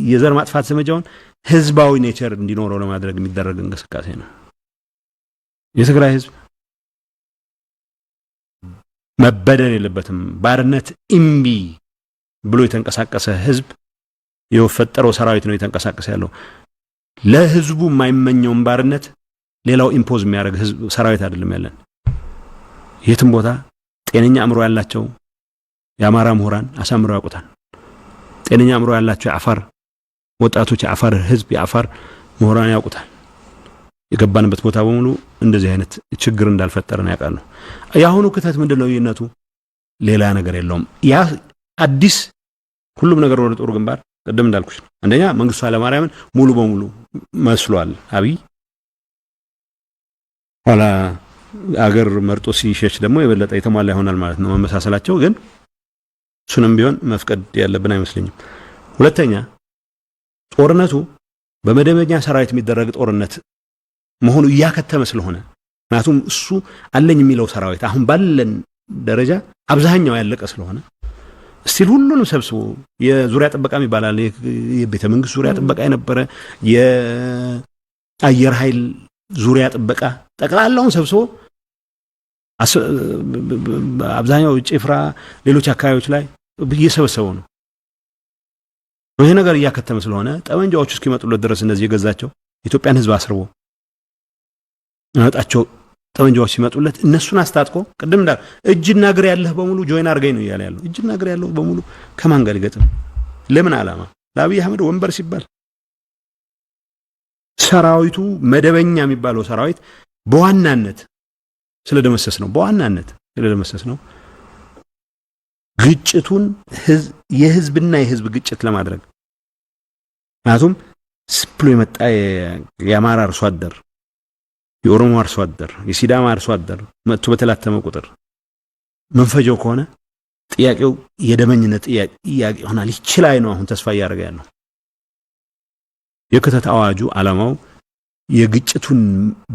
የዘር ማጥፋት ዘመቻውን ህዝባዊ ኔቸር እንዲኖረው ለማድረግ የሚደረግ እንቅስቃሴ ነው። የትግራይ ህዝብ መበደል የለበትም። ባርነት እምቢ ብሎ የተንቀሳቀሰ ህዝብ የፈጠረው ሰራዊት ነው የተንቀሳቀሰ ያለው። ለህዝቡ የማይመኘውን ባርነት ሌላው ኢምፖዝ የሚያደርግ ህዝብ ሰራዊት አይደለም ያለን። የትም ቦታ ጤነኛ አእምሮ ያላቸው የአማራ ምሁራን አሳምረው ያውቁታል። ጤነኛ አእምሮ ያላቸው የአፋር ወጣቶች፣ የአፋር ህዝብ፣ የአፋር ምሁራን ያውቁታል። የገባንበት ቦታ በሙሉ እንደዚህ አይነት ችግር እንዳልፈጠረን ያውቃሉ። ያሁኑ ክተት ምንድነው ይነቱ? ሌላ ነገር የለውም። ያ አዲስ ሁሉም ነገር ወደ ጦር ግንባር ቀደም እንዳልኩሽ ነው። አንደኛ መንግስቱ ኃይለማርያምን ሙሉ በሙሉ መስሏል አብይ። ኋላ አገር መርጦ ሲሸሽ ደግሞ የበለጠ የተሟላ ይሆናል ማለት ነው መመሳሰላቸው። ግን እሱንም ቢሆን መፍቀድ ያለብን አይመስለኝም። ሁለተኛ ጦርነቱ በመደበኛ ሰራዊት የሚደረግ ጦርነት መሆኑ ያከተመ ስለሆነ ምክንያቱም እሱ አለኝ የሚለው ሰራዊት አሁን ባለን ደረጃ አብዛኛው ያለቀ ስለሆነ እስቲል ሁሉንም ሰብስቦ የዙሪያ ጥበቃ ይባላል የቤተ መንግስት ዙሪያ ጥበቃ የነበረ የአየር ኃይል ዙሪያ ጥበቃ ጠቅላላውን ሰብስቦ አብዛኛው ጭፍራ ሌሎች አካባቢዎች ላይ እየሰበሰበው ነው። ይሄ ነገር ያከተመ ስለሆነ ጠመንጃዎቹ እስኪመጡለት ድረስ እነዚህ የገዛቸው ኢትዮጵያን ህዝብ አስርቦ ያወጣቸው ጠመንጃዎች ሲመጡለት እነሱን አስታጥቆ ቅድም እንዳል እጅና እግር ያለህ በሙሉ ጆይን አርገኝ ነው ይያለ ያለው። እጅና እግር ያለው በሙሉ ከማን ጋር ይገጥም? ለምን ዓላማ? ለአብይ አህመድ ወንበር ሲባል ሰራዊቱ መደበኛ የሚባለው ሰራዊት በዋናነት ስለደመሰስ ነው። ግጭቱን የህዝብና የህዝብ ግጭት ለማድረግ ምክንያቱም ስፕሎ የመጣ የአማራ አርሶ አደር የኦሮሞ አርሶ አደር የሲዳማ አርሶ አደር መጥቶ በተላተመ ቁጥር መንፈጀው ከሆነ ጥያቄው የደመኝነት ጥያቄ ሆናል ይችላል ነው አሁን ተስፋ ያደረገ ያለው የክተት አዋጁ ዓላማው የግጭቱን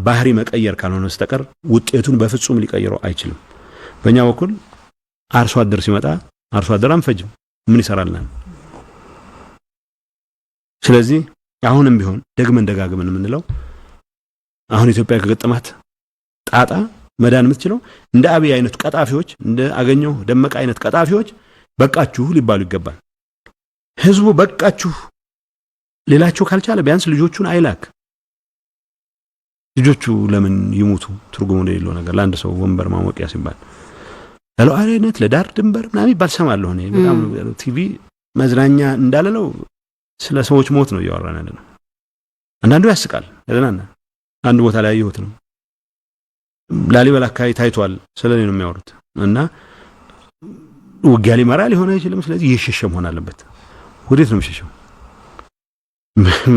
ባህሪ መቀየር ካልሆነ በስተቀር ውጤቱን በፍጹም ሊቀይረው አይችልም በእኛ በኩል አርሶ አደር ሲመጣ አርሶ አደር አንፈጅም ምን ይሰራልናል ስለዚህ አሁንም ቢሆን ደግመን ደጋግመን የምንለው አሁን ኢትዮጵያ ከገጠማት ጣጣ መዳን የምትችለው እንደ አብይ አይነት ቀጣፊዎች እንደ አገኘው ደመቀ አይነት ቀጣፊዎች በቃችሁ ሊባሉ ይገባል ህዝቡ በቃችሁ ሌላቸው ካልቻለ ቢያንስ ልጆቹን አይላክ ልጆቹ ለምን ይሞቱ ትርጉሙ እንደሌለው ነገር ለአንድ ሰው ወንበር ማሞቂያ ሲባል ለሉዓላዊነት ለዳር ድንበር ምናምን ይባል ሰማለሁ እኔ በጣም ቲቪ መዝናኛ እንዳለለው ስለ ሰዎች ሞት ነው ያወራን ያለነው አንዳንዱ ያስቃል ያለና አንድ ቦታ ላይ ያየሁት ነው ላሊበላ አካባቢ ታይቷል ስለኔ ነው የሚያወሩት እና ውጊያ ሊመራ ሊሆን አይችልም ስለዚህ ይሸሸ መሆን አለበት ወዴት ነው የሚሸሸው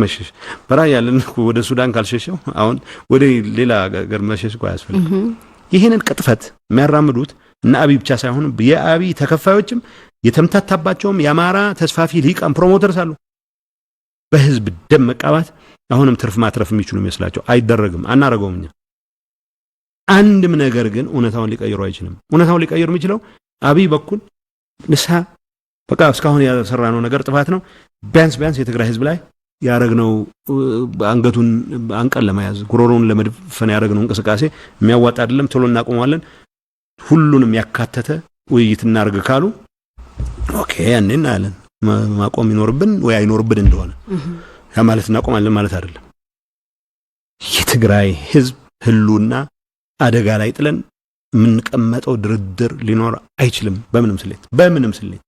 መሸሽ በራ ያለን ወደ ሱዳን ካልሸሸው አሁን ወደ ሌላ ሀገር መሸሽ እኮ አያስፈልግም ይሄንን ቅጥፈት የሚያራምዱት እና አብይ ብቻ ሳይሆን የአብይ ተከፋዮችም የተምታታባቸውም የአማራ ተስፋፊ ሊቃን ፕሮሞተርስ አሉ በህዝብ ደም መቃባት አሁንም ትርፍ ማትረፍ የሚችሉ ይመስላቸው አይደረግም አናረጋውም እኛ አንድም ነገር ግን እውነታውን ሊቀይሩ አይችልም እውነታውን ሊቀይሩ የሚችለው አብይ በኩል ንሳ በቃ እስካሁን ያሰራነው ነገር ጥፋት ነው ቢያንስ የትግራይ ህዝብ ላይ ያረግነው አንገቱን አንቀል ለማያዝ ጉሮሮውን ለመድፈን ያረግነው እንቅስቃሴ የሚያዋጣ አይደለም ቶሎ እናቆማለን ሁሉንም ያካተተ ውይይት እናርግ ካሉ ኦኬ ያንን አለን ማቆም ይኖርብን ወይ አይኖርብን እንደሆነ ያ ማለት እናቆማለን ማለት አይደለም የትግራይ ህዝብ ህሉና አደጋ ላይ ጥለን ምንቀመጠው ድርድር ሊኖር አይችልም በምንም ስሌት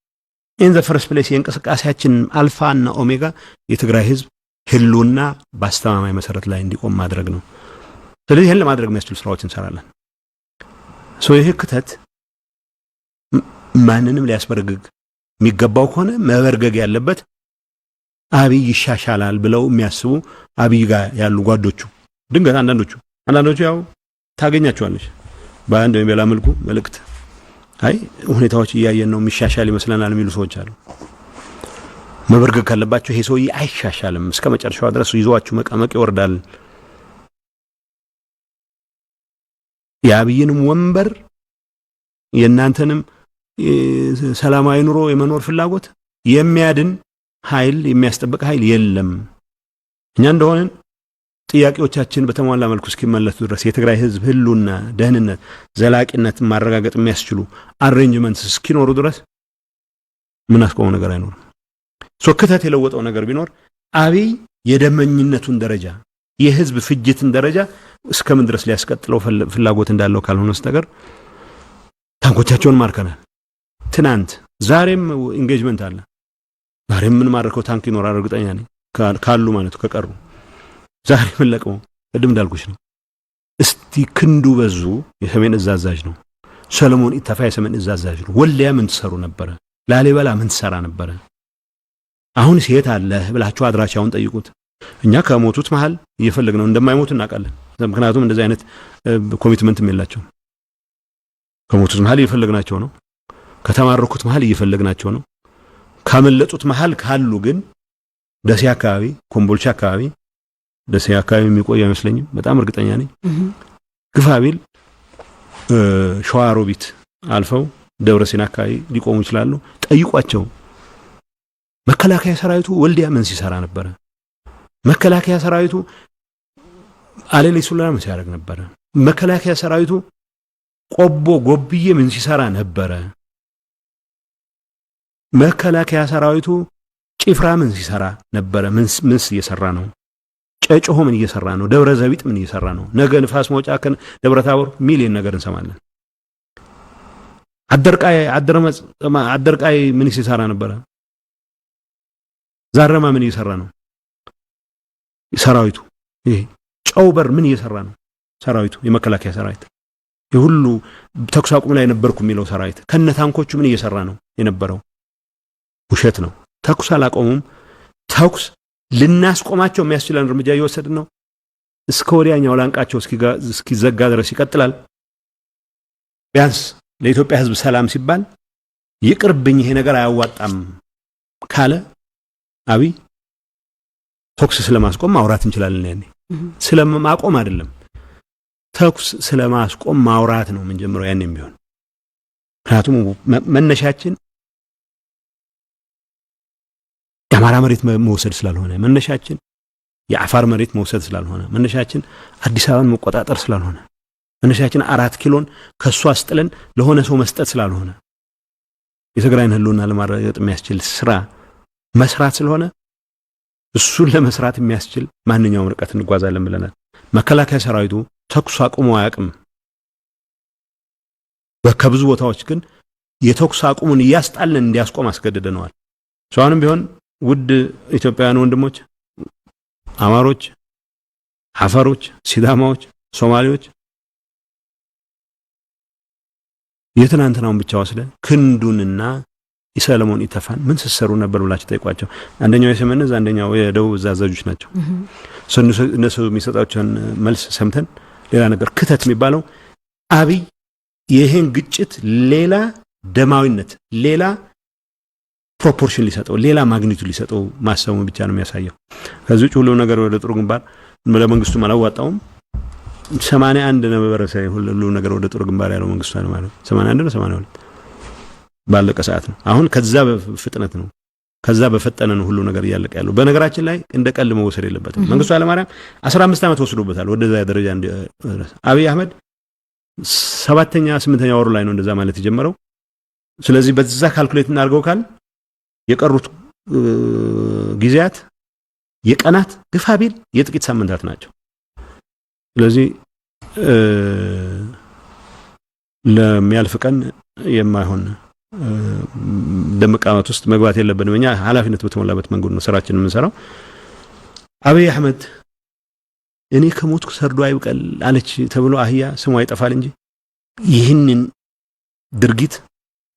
in the first place የእንቅስቃሴያችን አልፋ እና ኦሜጋ የትግራይ ህዝብ ህሉና ባስተማማኝ መሰረት ላይ እንዲቆም ማድረግ ነው ስለዚህ ይሄን ለማድረግ የሚያስችሉ ስራዎችን እንሰራለን ይሄ ክተት ማንንም ሊያስበርግግ የሚገባው ከሆነ መበርገግ ያለበት አብይ ይሻሻላል ብለው የሚያስቡ አብይ ጋር ያሉ ጓዶቹ ድንገት አንዳንዶቹ ያው ታገኛቸዋለሽ በአንድ ወይ በሌላ መልኩ መልእክት አይ ሁኔታዎች እያየን ነው የሚሻሻል ይመስለናል የሚሉ ሰዎች አሉ መበርገግ ካለባቸው ይሄ ሰው አይሻሻልም እስከ መጨረሻው ድረስ ይዟችሁ መቀመቅ ይወርዳል የአብይንም ወንበር የናንተንም ሰላማዊ ኑሮ የመኖር ፍላጎት የሚያድን ኃይል የሚያስጠብቅ ኃይል የለም እኛ እንደሆነን ጥያቄዎቻችን በተሟላ መልኩ እስኪመለሱ ድረስ የትግራይ ህዝብ ህሉና ደህንነት ዘላቂነት ማረጋገጥ የሚያስችሉ አሬንጅመንትስ እስኪኖሩ ድረስ ምን አስቆመው ነገር አይኖርም ክተት የለወጠው ነገር ቢኖር አብይ የደመኝነቱን ደረጃ የህዝብ ፍጅትን ደረጃ እስከምን ድረስ ሊያስቀጥለው ፍላጎት እንዳለው ካልሆነ በስተቀር ታንኮቻቸውን ማርከናል ትናንት ዛሬም ኢንጌጅመንት አለ ዛሬም ምን ማርከው ታንክ ይኖራል እርግጠኛ ነኝ ካሉ ማለት ከቀሩ ዛሬ መለቀው ቅድም እንዳልኩሽ ነው እስቲ ክንዱ በዙ የሰሜን እዛዛዥ ነው ሰለሞን ኢታፋ የሰሜን እዛዛዥ ነው ወልዲያ ምን ተሰሩ ነበር ላሊበላ ምን ተሰራ ነበር አሁን ሲሄት አለ ብላችሁ አድራሻውን ጠይቁት እኛ ከሞቱት መሃል እየፈለግነው እንደማይሞቱ እናውቃለን ምክንያቱም እንደዚህ አይነት ኮሚትመንትም የላቸው ከሞቱት መሃል እየፈለግናቸው ነው ከተማረኩት መሃል እየፈለግናቸው ነው ካመለጡት መሃል ካሉ ግን ደሴ አካባቢ ኮምቦልቻ አካባቢ ደሴ አካባቢ የሚቆይ አይመስለኝም በጣም እርግጠኛ ነኝ ግፋቢል ሸዋሮቢት አልፈው ደብረሲና አካባቢ ሊቆሙ ይችላሉ ጠይቋቸው መከላከያ ሰራዊቱ ወልዲያ ምን ሲሰራ ነበር መከላከያ ሰራዊቱ አለሌ ሱላላ ምን ሲያደርግ ነበር መከላከያ ሰራዊቱ ቆቦ ጎብዬ ምን ሲሰራ ነበር መከላከያ ሰራዊቱ ጭፍራ ምን ሲሰራ ነበር ምን እየሰራ ነው ጨጨሆ ምን እየሰራ ነው ደብረ ዘቢጥ ምን እየሰራ ነው ነገ ንፋስ መውጫ ከን ደብረ ታቦር ሚሊዮን ነገር እንሰማለን አደርቃይ ምን ሲሰራ ነበር ዛረማ ምን እየሰራ ነው ሰራዊቱ ይሄ ጨውበር ምን እየሰራ ነው ሰራዊቱ የመከላከያ ሰራዊት የሁሉ ተኩስ አቁም ላይ ነበርኩ የሚለው ሰራዊት ከነታንኮቹ ምን እየሰራ ነው የነበረው ውሸት ነው። ተኩስ አላቆሙም። ተኩስ ልናስቆማቸው የሚያስችለን እርምጃ እየወሰድን ነው። እስከ ወዲያኛው ላንቃቸው እስኪዘጋ ድረስ ይቀጥላል። ቢያንስ ለኢትዮጵያ ሕዝብ ሰላም ሲባል ይቅርብኝ ይሄ ነገር አያዋጣም ካለ አብይ ተኩስ ስለማስቆም ማውራት እንችላለን። ያኔ ስለማቆም አይደለም ተኩስ ስለማስቆም ማውራት ነው የምንጀምረው ያኔም ቢሆን። ምክንያቱም መነሻችን የአማራ መሬት መውሰድ ስላልሆነ፣ መነሻችን የአፋር መሬት መውሰድ ስላልሆነ፣ መነሻችን አዲስ አበባን መቆጣጠር ስላልሆነ፣ መነሻችን 4 ኪሎን ከሷ አስጥለን ለሆነ ሰው መስጠት ስላልሆነ የትግራይን ህልውና ለማረጋገጥ የሚያስችል ስራ መስራት ስለሆነ እሱን ለመስራት የሚያስችል ማንኛውም ርቀት እንጓዛለን ብለናል። መከላከያ ሰራዊቱ ተኩስ አቁሞ አያውቅም። በከብዙ ቦታዎች ግን የተኩስ አቁሙን እያስጣለን እንዲያስቆም አስገድደነዋል። አሁንም ቢሆን ውድ ኢትዮጵያውያን ወንድሞች፣ አማሮች፣ አፋሮች፣ ሲዳማዎች፣ ሶማሌዎች የትናንትናውን ብቻ ወስደን ክንዱንና ኢሰለሞን ኢተፋን ምን ሲሰሩ ነበር ብላችሁ ጠይቋቸው። አንደኛው የሰሜን ዕዝ አንደኛው የደቡብ ዕዝ አዛዦች ናቸው። እነሱ የሚሰጣቸውን መልስ ሰምተን ሌላ ነገር ክተት የሚባለው አብይ ይሄን ግጭት ሌላ ደማዊነት፣ ሌላ ፕሮፖርሽን ሊሰጠው፣ ሌላ ማግኒቱድ ሊሰጠው ማሰቡ ብቻ ነው የሚያሳየው። ከዚህ ውጭ ሁሉ ነገር ወደ ጥሩ ግንባር ለመንግስቱ አላዋጣውም። 81 ነበረ ሳይ ሁሉ ነገር ወደ ጥሩ ግንባር ያለው መንግስቱ ነው ማለት 81 ነው 82 ባለቀ ሰዓት ነው። አሁን ከዛ በፍጥነት ነው፣ ከዛ በፈጠነ ነው ሁሉ ነገር እያለቀ ያለው። በነገራችን ላይ እንደ ቀል መወሰድ የለበትም። መንግስቱ ኃይለማርያም 15 ዓመት ወስዶበታል ወደዛ ደረጃ እንዲደርስ። አብይ አህመድ 7ኛ 8ኛ ወሩ ላይ ነው እንደዛ ማለት የጀመረው። ስለዚህ በዛ ካልኩሌት እናድርገው ካል የቀሩት ጊዜያት የቀናት ግፋ ቢል የጥቂት ሳምንታት ናቸው። ስለዚህ ለሚያልፍ ቀን የማይሆን ደምቃመት ውስጥ መግባት የለብንም። እኛ ኃላፊነት በተሞላበት መንገድ ነው ስራችንን የምንሰራው። አብይ አህመድ እኔ ከሞትኩ ሰርዶ አይብቀል አለች ተብሎ አህያ ስሟ ይጠፋል እንጂ ይህንን ድርጊት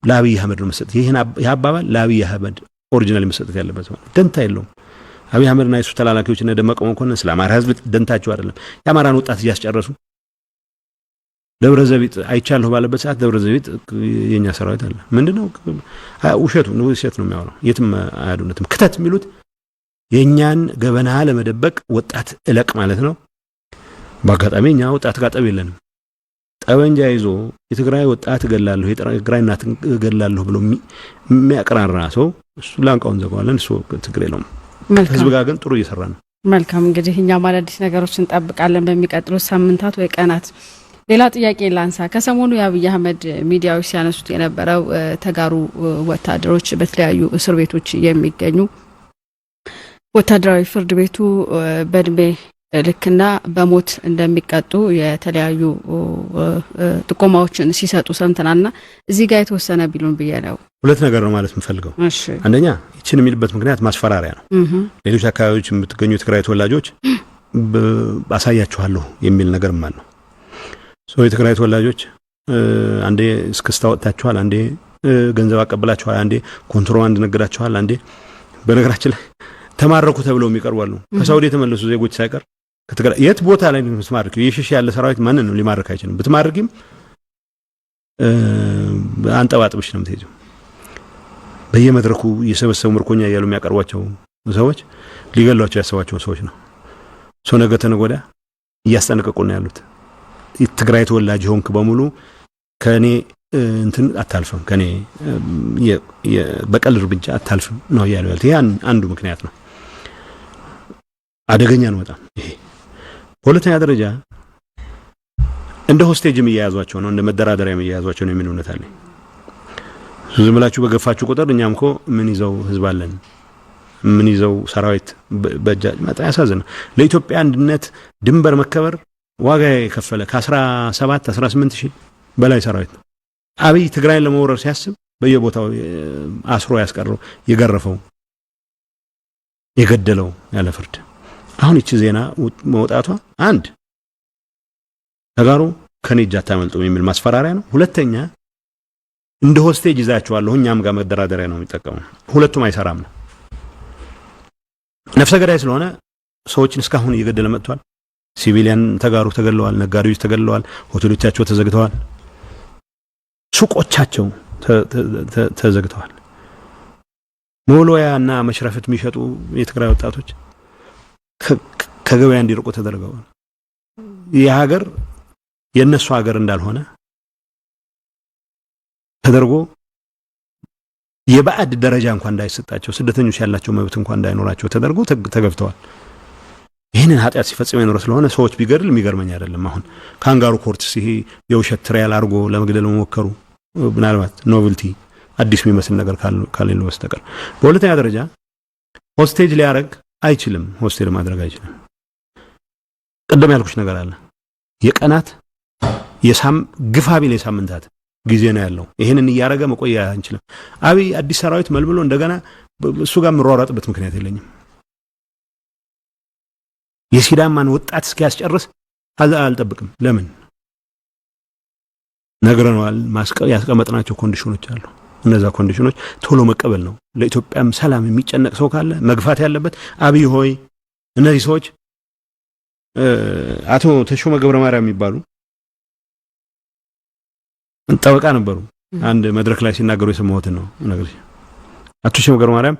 ለአብይ አህመድ ነው መስጠት። ይሄን ያባባል ለአብይ አህመድ ኦሪጂናሊ መስጠት ያለበት ማለት ደንታ የለውም። አብይ አህመድና የሱ ተላላኪዎች እና ደመቀ መኮንን ስለ አማራ ህዝብ ደንታቸው አይደለም። የአማራን ወጣት እያስጨረሱ ደብረ ዘይት አይቻለሁ ባለበት ሰዓት ደብረ ዘይት የኛ ሰራዊት አለ። ምንድነው ውሸቱ ነው? ውሸት ነው የሚያወራው። የትም አያዱነትም። ክተት የሚሉት የኛን ገበና ለመደበቅ ወጣት እለቅ ማለት ነው። በአጋጣሚ እኛ ወጣት ጋር ጠብ የለንም። ጠበንጃ ይዞ የትግራይ ወጣት እገላለሁ፣ የትግራይ እናት እገላለሁ ብሎ የሚያቀራራ ሰው እሱ ላንቃውን ዘጋዋለን። እሱ ትግሬ ነው። ህዝብ ጋር ግን ጥሩ እየሰራ ነው። መልካም። እንግዲህ እኛ አዳዲስ ነገሮችን እንጠብቃለን በሚቀጥሉት ሳምንታት ወይ ቀናት። ሌላ ጥያቄ ላንሳ። ከሰሞኑ የአብይ አህመድ ሚዲያዎች ሲያነሱት የነበረው ተጋሩ ወታደሮች በተለያዩ እስር ቤቶች የሚገኙ ወታደራዊ ፍርድ ቤቱ በእድሜ ልክና በሞት እንደሚቀጡ የተለያዩ ጥቆማዎችን ሲሰጡ ሰምተናልና እዚህ ጋር የተወሰነ ቢሉን ብየለው ሁለት ነገር ነው ማለት የምፈልገው። አንደኛ ይችን የሚልበት ምክንያት ማስፈራሪያ ነው። ሌሎች አካባቢዎች የምትገኙ የትግራይ ተወላጆች አሳያችኋለሁ የሚል ነገር ማለት ነው። የትግራይ ተወላጆች አንዴ እስክስታ ወጣችኋል፣ አንዴ ገንዘብ አቀበላችኋል፣ አንዴ ኮንትሮባንድ ነገራችኋል፣ አንዴ በነገራችን ላይ ተማረኩ ተብለው የሚቀርባሉ ከሳውዲ የተመለሱ ዜጎች ሳይቀር ከትግራይ የት ቦታ ላይ ነው ተማርከው የሽሽ ያለ ሰራዊት ማንን ነው ሊማርክ አይችልም። ብትማርኪም አንጠባጥብሽ ነው የምትሄጂው። በየመድረኩ የሰበሰቡ ምርኮኛ እያሉ የሚያቀርቧቸው ሰዎች ሊገሏቸው ያሰባቸው ሰዎች ነው። ነገ ተነገ ወዲያ እያስጠነቀቁ ነው ያሉት። የትግራይ ተወላጅ ሆንክ በሙሉ ከኔ እንትን አታልፈም፣ ከኔ በቀል እርምጃ አታልፈም ነው ያለው። ይሄ አንዱ ምክንያት ነው። አደገኛ ነው በጣም ይሄ። በሁለተኛ ደረጃ እንደ ሆስቴጅም እያያዟቸው ነው፣ እንደ መደራደሪያም እያያዟቸው ነው የሚል እውነት አለኝ። ዝም ብላችሁ በገፋችሁ ቁጥር እኛም እኮ ምን ይዘው ህዝብ አለን፣ ምን ይዘው ሰራዊት በእጃችን መጣ። ያሳዝናል። ለኢትዮጵያ አንድነት ድንበር መከበር ዋጋ የከፈለ ከ17 18 ሺህ በላይ ሰራዊት ነው። አብይ ትግራይን ለመውረር ሲያስብ በየቦታው አስሮ ያስቀረው፣ የገረፈው፣ የገደለው ያለ ፍርድ። አሁን እቺ ዜና መውጣቷ አንድ ተጋሩ ከኔ እጅ አታመልጡም የሚል ማስፈራሪያ ነው። ሁለተኛ እንደ ሆስቴጅ ይዛቸዋለሁ እኛም ጋር መደራደሪያ ነው የሚጠቀሙ ሁለቱም አይሰራም ነው ነፍሰ ገዳይ ስለሆነ ሰዎችን እስካሁን እየገደለ መጥቷል ሲቪሊያን ተጋሩ ተገለዋል ነጋዴዎች ተገለዋል ሆቴሎቻቸው ተዘግተዋል ሱቆቻቸው ተዘግተዋል ሞሎያና መሽረፈት የሚሸጡ የትግራይ ወጣቶች ከገበያ እንዲርቁ ተደርገዋል የሀገር የነሱ ሀገር እንዳልሆነ ተደርጎ የባዕድ ደረጃ እንኳን እንዳይሰጣቸው ስደተኞች ያላቸው መብት እንኳን እንዳይኖራቸው ተደርጎ ተገፍተዋል ይሄንን ኃጢያት ሲፈጽም የኖረ ስለሆነ ሰዎች ቢገድል የሚገርመኝ አይደለም አሁን ካንጋሩ ኮርትስ ይሄ የውሸት ትሪያል አርጎ ለመግደል መሞከሩ ምናልባት ኖቨልቲ አዲስ የሚመስል ነገር ካለ በስተቀር በሁለተኛ ደረጃ ሆስቴጅ ሊያረግ አይችልም ሆስቴል ማድረግ አይችልም ቀደም ያልኩሽ ነገር አለ የቀናት ግፋቢል የሳምንታት ጊዜ ነው ያለው ይሄንን ያረጋ መቆያ አንችልም አብይ አዲስ ሰራዊት መልምሎ እንደገና እሱ ጋር ምሯሯጥበት ምክንያት የለኝም የሲዳማን ወጣት እስኪያስጨርስ አልጠብቅም ለምን ነገረናል ያስቀመጥናቸው ኮንዲሽኖች አሉ እነዛ ኮንዲሽኖች ቶሎ መቀበል ነው ለኢትዮጵያም ሰላም የሚጨነቅ ሰው ካለ መግፋት ያለበት አብይ ሆይ እነዚህ ሰዎች አቶ ተሾመ ገብረ ማርያም የሚባሉ ጠበቃ ነበሩ አንድ መድረክ ላይ ሲናገሩ የሰማሁት ነው ነገር አቶ ተሾመ ገብረ ማርያም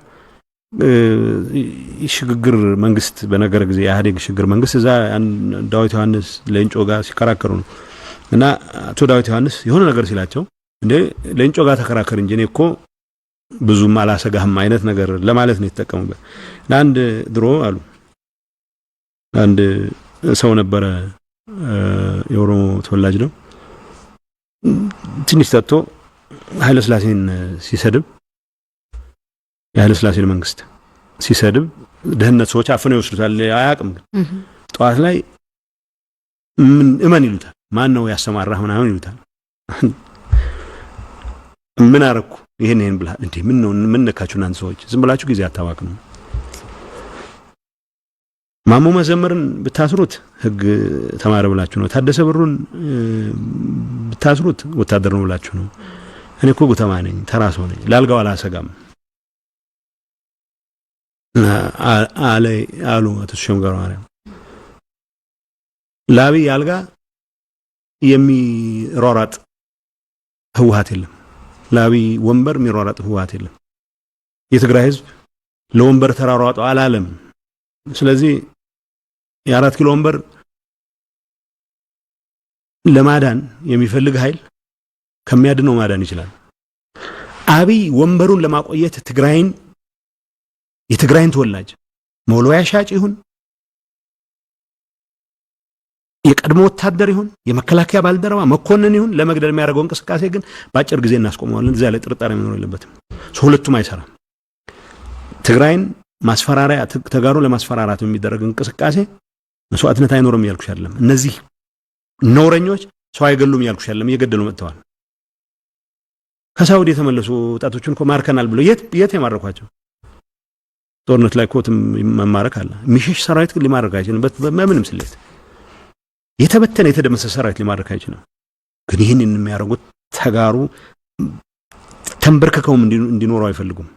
ሽግግር መንግስት በነገረ ጊዜ ኢህአዴግ ሽግግር መንግስት እዛ ዳዊት ዮሐንስ ለእንጮ ጋር ሲከራከሩ ነው እና አቶ ዳዊት ዮሐንስ የሆነ ነገር ሲላቸው እንዴ ለእንጮ ጋር ተከራከር እንጂ እኮ ብዙም አላሰጋህም አይነት ነገር ለማለት ነው የተጠቀሙበት ለአንድ ድሮ አሉ አንድ ሰው ነበረ የኦሮሞ ተወላጅ ነው ትንሽ ተጥቶ ኃይለ ሥላሴን ሲሰድብ የኃይለ ሥላሴን መንግስት ሲሰድብ ደህንነት ሰዎች አፍነው ይወስዱታል አያውቅም ጧት ላይ እመን ይሉታል ማን ነው ያሰማራህ ምናምን ይሉታል ምን አረኩ ይሄን ብላ እንዴ ምን ነው ምን ነካችሁ እናንተ ሰዎች ዝም ብላችሁ ጊዜ አታዋክኑ ማሞ መዘመርን ብታስሩት ህግ ተማረ ብላችሁ ነው ታደሰ ብሩን ብታስሩት ወታደር ነው ብላችሁ ነው እኔ እኮ ጉተማ ነኝ ተራሶ ነኝ ላልጋው አላሰጋም አሉ አቶ ተሾመ ገብረ ማርያም ላቢ ያልጋ የሚሯሯጥ ህወሓት የለም ላቢ ወንበር የሚሯሯጥ ህወሓት የለም የትግራይ ህዝብ ለወንበር ተራሯጧ አላለም ስለዚህ የ4 ኪሎ ወንበር ለማዳን የሚፈልግ ኃይል ከሚያድነው ማዳን ይችላል አብይ ወንበሩን ለማቆየት የትግራይን ተወላጅ ሞሎያ ሻጭ ይሁን የቀድሞ ወታደር ይሁን የመከላከያ ባልደረባ መኮንን ይሁን ለመግደል የሚያደርገው እንቅስቃሴ ግን በአጭር ጊዜ እናስቆመዋለን እዛ ላይ ጥርጣሬ መኖር የለበትም ሁለቱም አይሰራም ትግራይን ማስፈራሪያ ተጋሩ ለማስፈራራት የሚደረግ እንቅስቃሴ መስዋዕትነት አይኖርም ያልኩሽ አይደለም እነዚህ ኖረኞች ሰው አይገሉም ያልኩሽ አይደለም እየገደሉ መጥተዋል ከሳውዲ የተመለሱ ወጣቶችን እኮ ማርከናል ብሎ የት የማረኳቸው ጦርነት ላይ ኮትም መማረክ አለ ሚሽሽ ሰራዊት ግን ሊማረክ አይችልም በምንም ስሌት የተበተነ የተደመሰሰ ሰራዊት ሊማረክ አይችልም ግን ይሄንን የሚያደርጉት ተጋሩ ተንበርከከውም እንዲኖሩ አይፈልጉም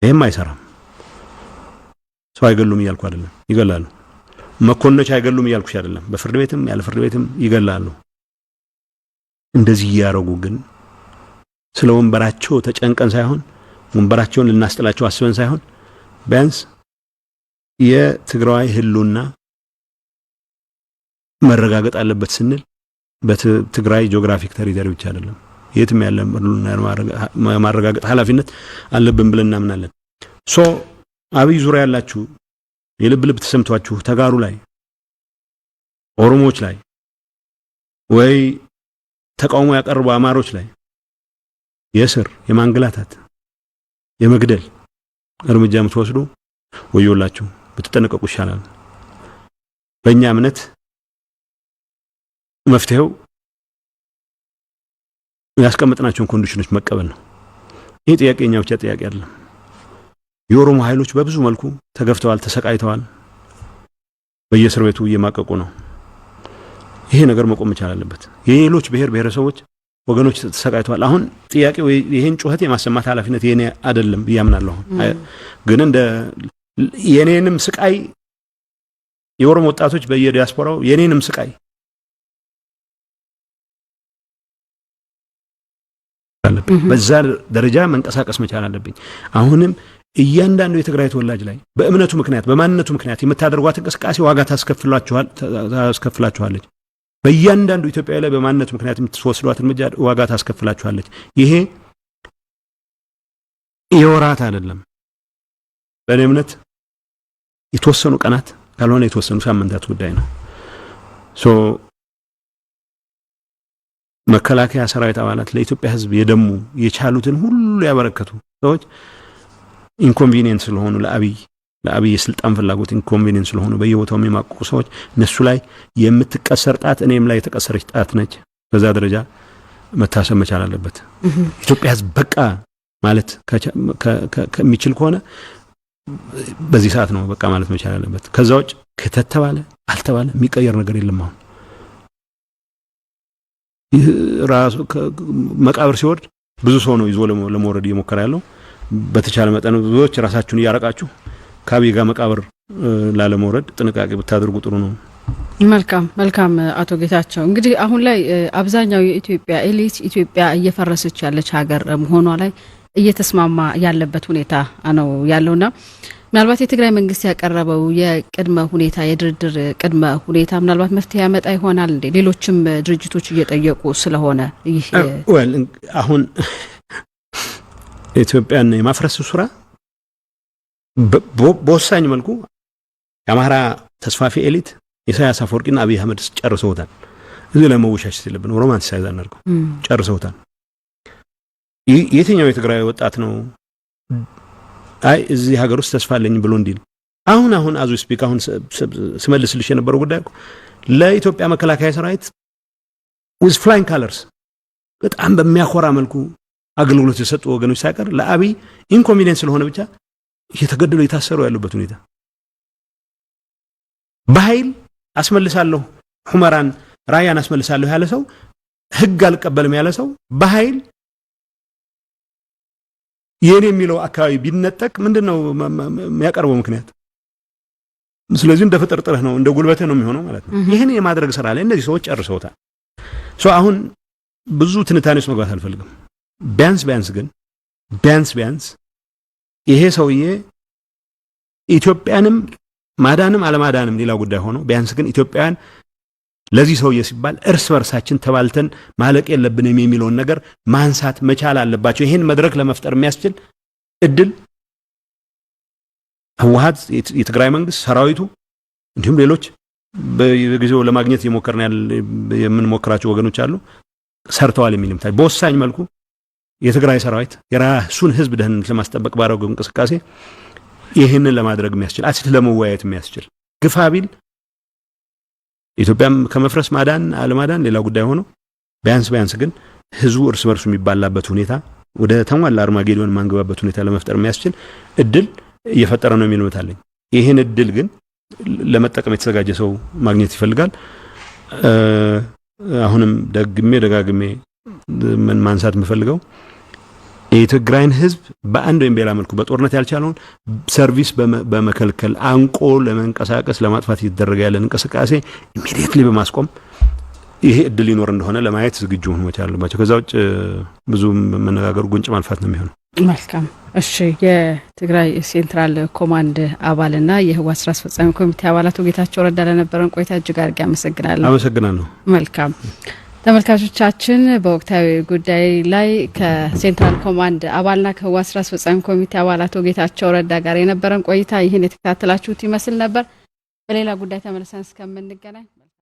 ይሄም አይሰራም ሰው አይገሉም ይያልኩ አይደለም ይገላሉ መኮንኖች አይገሉም ይያልኩሽ አይደለም በፍርድ ቤትም ያለ ፍርድ ቤትም ይገላሉ እንደዚህ ያረጉ ግን ስለ ወንበራቸው ተጨንቀን ሳይሆን ወንበራቸውን ልናስጥላቸው አስበን ሳይሆን ቢያንስ የትግራይ ህልውና መረጋገጥ አለበት ስንል በትግራይ ጂኦግራፊክ ቴሪቶሪ ብቻ አይደለም የትም ያለ ህልውና ማረጋገጥ ኃላፊነት አለብን ብለን እናምናለን አብይ ዙሪያ ያላችሁ የልብ ተሰምቷችሁ ተጋሩ ላይ ኦሮሞዎች ላይ ወይ ተቃውሞ ያቀርቡ አማሮች ላይ የስር የማንገላታት የመግደል እርምጃ የምትወስዱ ወዮላችሁ ብትጠነቀቁ ይሻላል በእኛ እምነት መፍትሄው ያስቀመጥናቸውን ኮንዲሽኖች መቀበል ነው ይሄ ጥያቄኛ ብቻ ጥያቄ አይደለም የኦሮሞ ኃይሎች በብዙ መልኩ ተገፍተዋል ተሰቃይተዋል በየእስር ቤቱ እየማቀቁ ነው ይሄ ነገር መቆም ይችላል አለበት የሌሎች ብሔር ብሔረሰቦች ወገኖች ተሰቃይተዋል። አሁን ጥያቄው ይሄን ጩኸት የማሰማት ኃላፊነት የኔ አይደለም ብያምናለሁ። ግን እንደ የኔንም ስቃይ የኦሮሞ ወጣቶች በየዲያስፖራው የኔንም ስቃይ በዛ ደረጃ መንቀሳቀስ መቻል አለብኝ። አሁንም እያንዳንዱ የትግራይ ተወላጅ ላይ በእምነቱ ምክንያት በማንነቱ ምክንያት የምታደርጓት እንቅስቃሴ ዋጋ ታስከፍላችኋለች። በእያንዳንዱ ኢትዮጵያዊ ላይ በማንነቱ ምክንያት የምትወስዷት እርምጃ ዋጋ ታስከፍላችኋለች። ይሄ የወራት አይደለም። በእኔ እምነት የተወሰኑ ቀናት ካልሆነ የተወሰኑ ሳምንታት ጉዳይ ነው። መከላከያ ሰራዊት አባላት ለኢትዮጵያ ሕዝብ የደሙ የቻሉትን ሁሉ ያበረከቱ ሰዎች ኢንኮንቪኒየንስ ስለሆኑ ለአብይ የስልጣን ፍላጎት ኢንኮንቪኒየንስ ስለሆኑ በየቦታው የሚማቁ ሰዎች እነሱ ላይ የምትቀሰር ጣት እኔም ላይ የተቀሰረች ጣት ነች። በዛ ደረጃ መታሰብ መቻል አለበት። ኢትዮጵያ ሕዝብ በቃ ማለት ከሚችል ከሆነ በዚህ ሰዓት ነው በቃ ማለት መቻል አለበት። ከዛ ውጭ ከተተባለ አልተባለ የሚቀየር ነገር የለም። አሁን ራሱ መቃብር ሲወርድ ብዙ ሰው ነው ይዞ ለመውረድ እየሞከረ ያለው። በተቻለ መጠን ብዙዎች ራሳችሁን እያረቃችሁ ከአብይ ጋር መቃብር ላለመውረድ ጥንቃቄ ብታደርጉ ጥሩ ነው። መልካም አቶ ጌታቸው፣ እንግዲህ አሁን ላይ አብዛኛው የኢትዮጵያ ኤሊት ኢትዮጵያ እየፈረሰች ያለች ሀገር መሆኗ ላይ እየተስማማ ያለበት ሁኔታ ነው ያለውና ምናልባት የትግራይ መንግስት ያቀረበው የቅድመ ሁኔታ የድርድር ቅድመ ሁኔታ ምናልባት መፍትሄ ያመጣ ይሆናል እንዴ? ሌሎችም ድርጅቶች እየጠየቁ ስለሆነ ይህ አሁን ኢትዮጵያን የማፍረስ ስራ በወሳኝ መልኩ የአማራ ተስፋፊ ኤሊት ኢሳያስ አፈወርቂና አብይ አህመድ ጨርሰውታል። እዚህ ላይ መወሻሸት የለብንም። ሮማንቲሳይዝ አናድርገው። ጨርሰውታል። የትኛው የትግራይ ወጣት ነው አይ እዚህ ሀገር ውስጥ ተስፋ አለኝ ብሎ እንዲል አሁን አዙ ስፒክ አሁን ስመልስልሽ የነበረው ጉዳይ ለኢትዮጵያ መከላከያ ሰራዊት with flying colors በጣም በሚያኮራ መልኩ አገልግሎት የሰጡ ወገኖች ሳይቀር ለአብይ ኢንኮንቪኒየንስ ስለሆነ ብቻ እየተገደሉ የታሰሩ ያሉበት ሁኔታ በኃይል አስመልሳለሁ ሁመራን ራያን አስመልሳለሁ ያለ ሰው ህግ አልቀበልም ያለ ሰው በኃይል የኔ የሚለው አካባቢ ቢነጠቅ ምንድነው የሚያቀርበው ምክንያት? ስለዚህ እንደ ፍጥርጥርህ ነው እንደ ጉልበትህ ነው የሚሆነው ማለት ነው። ይሄን የማድረግ ስራ ላይ እነዚህ ሰዎች ጨርሰውታል። አሁን ብዙ ትንታኔዎች መግባት አልፈልግም። ቢያንስ ይሄ ሰውዬ ኢትዮጵያንም ማዳንም አለማዳንም ሌላ ጉዳይ ሆኖ ቢያንስ ግን ኢትዮጵያን ለዚህ ሰውዬ ሲባል እርስ በርሳችን ተባልተን ማለቅ የለብንም የሚለውን ነገር ማንሳት መቻል አለባቸው። ይሄን መድረክ ለመፍጠር የሚያስችል እድል ህወሓት የትግራይ መንግስት ሰራዊቱ እንዲሁም ሌሎች በጊዜው ለማግኘት የምንሞክራቸው ወገኖች አሉ ሰርተዋል የሚልም ታይ በወሳኝ መልኩ የትግራይ ሰራዊት የራሱን ህዝብ ደህንነት ለማስጠበቅ ባረገው እንቅስቃሴ ይሄንን ለማድረግ የሚያስችል አሲት ለመወያየት የሚያስችል ግፋቢል ኢትዮጵያም ከመፍረስ ማዳን አለማዳን ሌላ ጉዳይ ሆኖ ቢያንስ ግን ህዝቡ እርስ በርሱ የሚባላበት ሁኔታ ወደ ተሟላ አርማጌዶን ማንገባበት ሁኔታ ለመፍጠር የሚያስችል እድል እየፈጠረ ነው የሚል መታለኝ። ይሄን እድል ግን ለመጠቀም የተዘጋጀ ሰው ማግኘት ይፈልጋል። አሁንም ደጋግሜ ምን ማንሳት የምፈልገው የትግራይን ህዝብ በአንድ ወይም በሌላ መልኩ በጦርነት ያልቻለውን ሰርቪስ በመከልከል አንቆ ለመንቀሳቀስ ለማጥፋት ይደረጋል ያለን እንቅስቃሴ ኢሚዲየትሊ በማስቆም ይሄ እድል ይኖር እንደሆነ ለማየት ዝግጁ ሆኖ መቻል አለባቸው። ከዛ ውጭ ብዙ መነጋገሩ ጉንጭ ማልፋት ነው የሚሆነው። መልካም እሺ። የትግራይ ሴንትራል ኮማንድ አባልና የህወሓት ስራ አስፈጻሚ ኮሚቴ አባላቱ ጌታቸው ረዳ ለነበረን ቆይታ እጅግ አድርጌ አመሰግናለሁ። መልካም ተመልካቾቻችን በወቅታዊ ጉዳይ ላይ ከሴንትራል ኮማንድ አባልና ከህወሓት ስራ አስፈጻሚ ኮሚቴ አባላቱ ጌታቸው ረዳ ጋር የነበረን ቆይታ ይህን የተከታተላችሁት ይመስል ነበር። በሌላ ጉዳይ ተመልሰን እስከምንገናኝ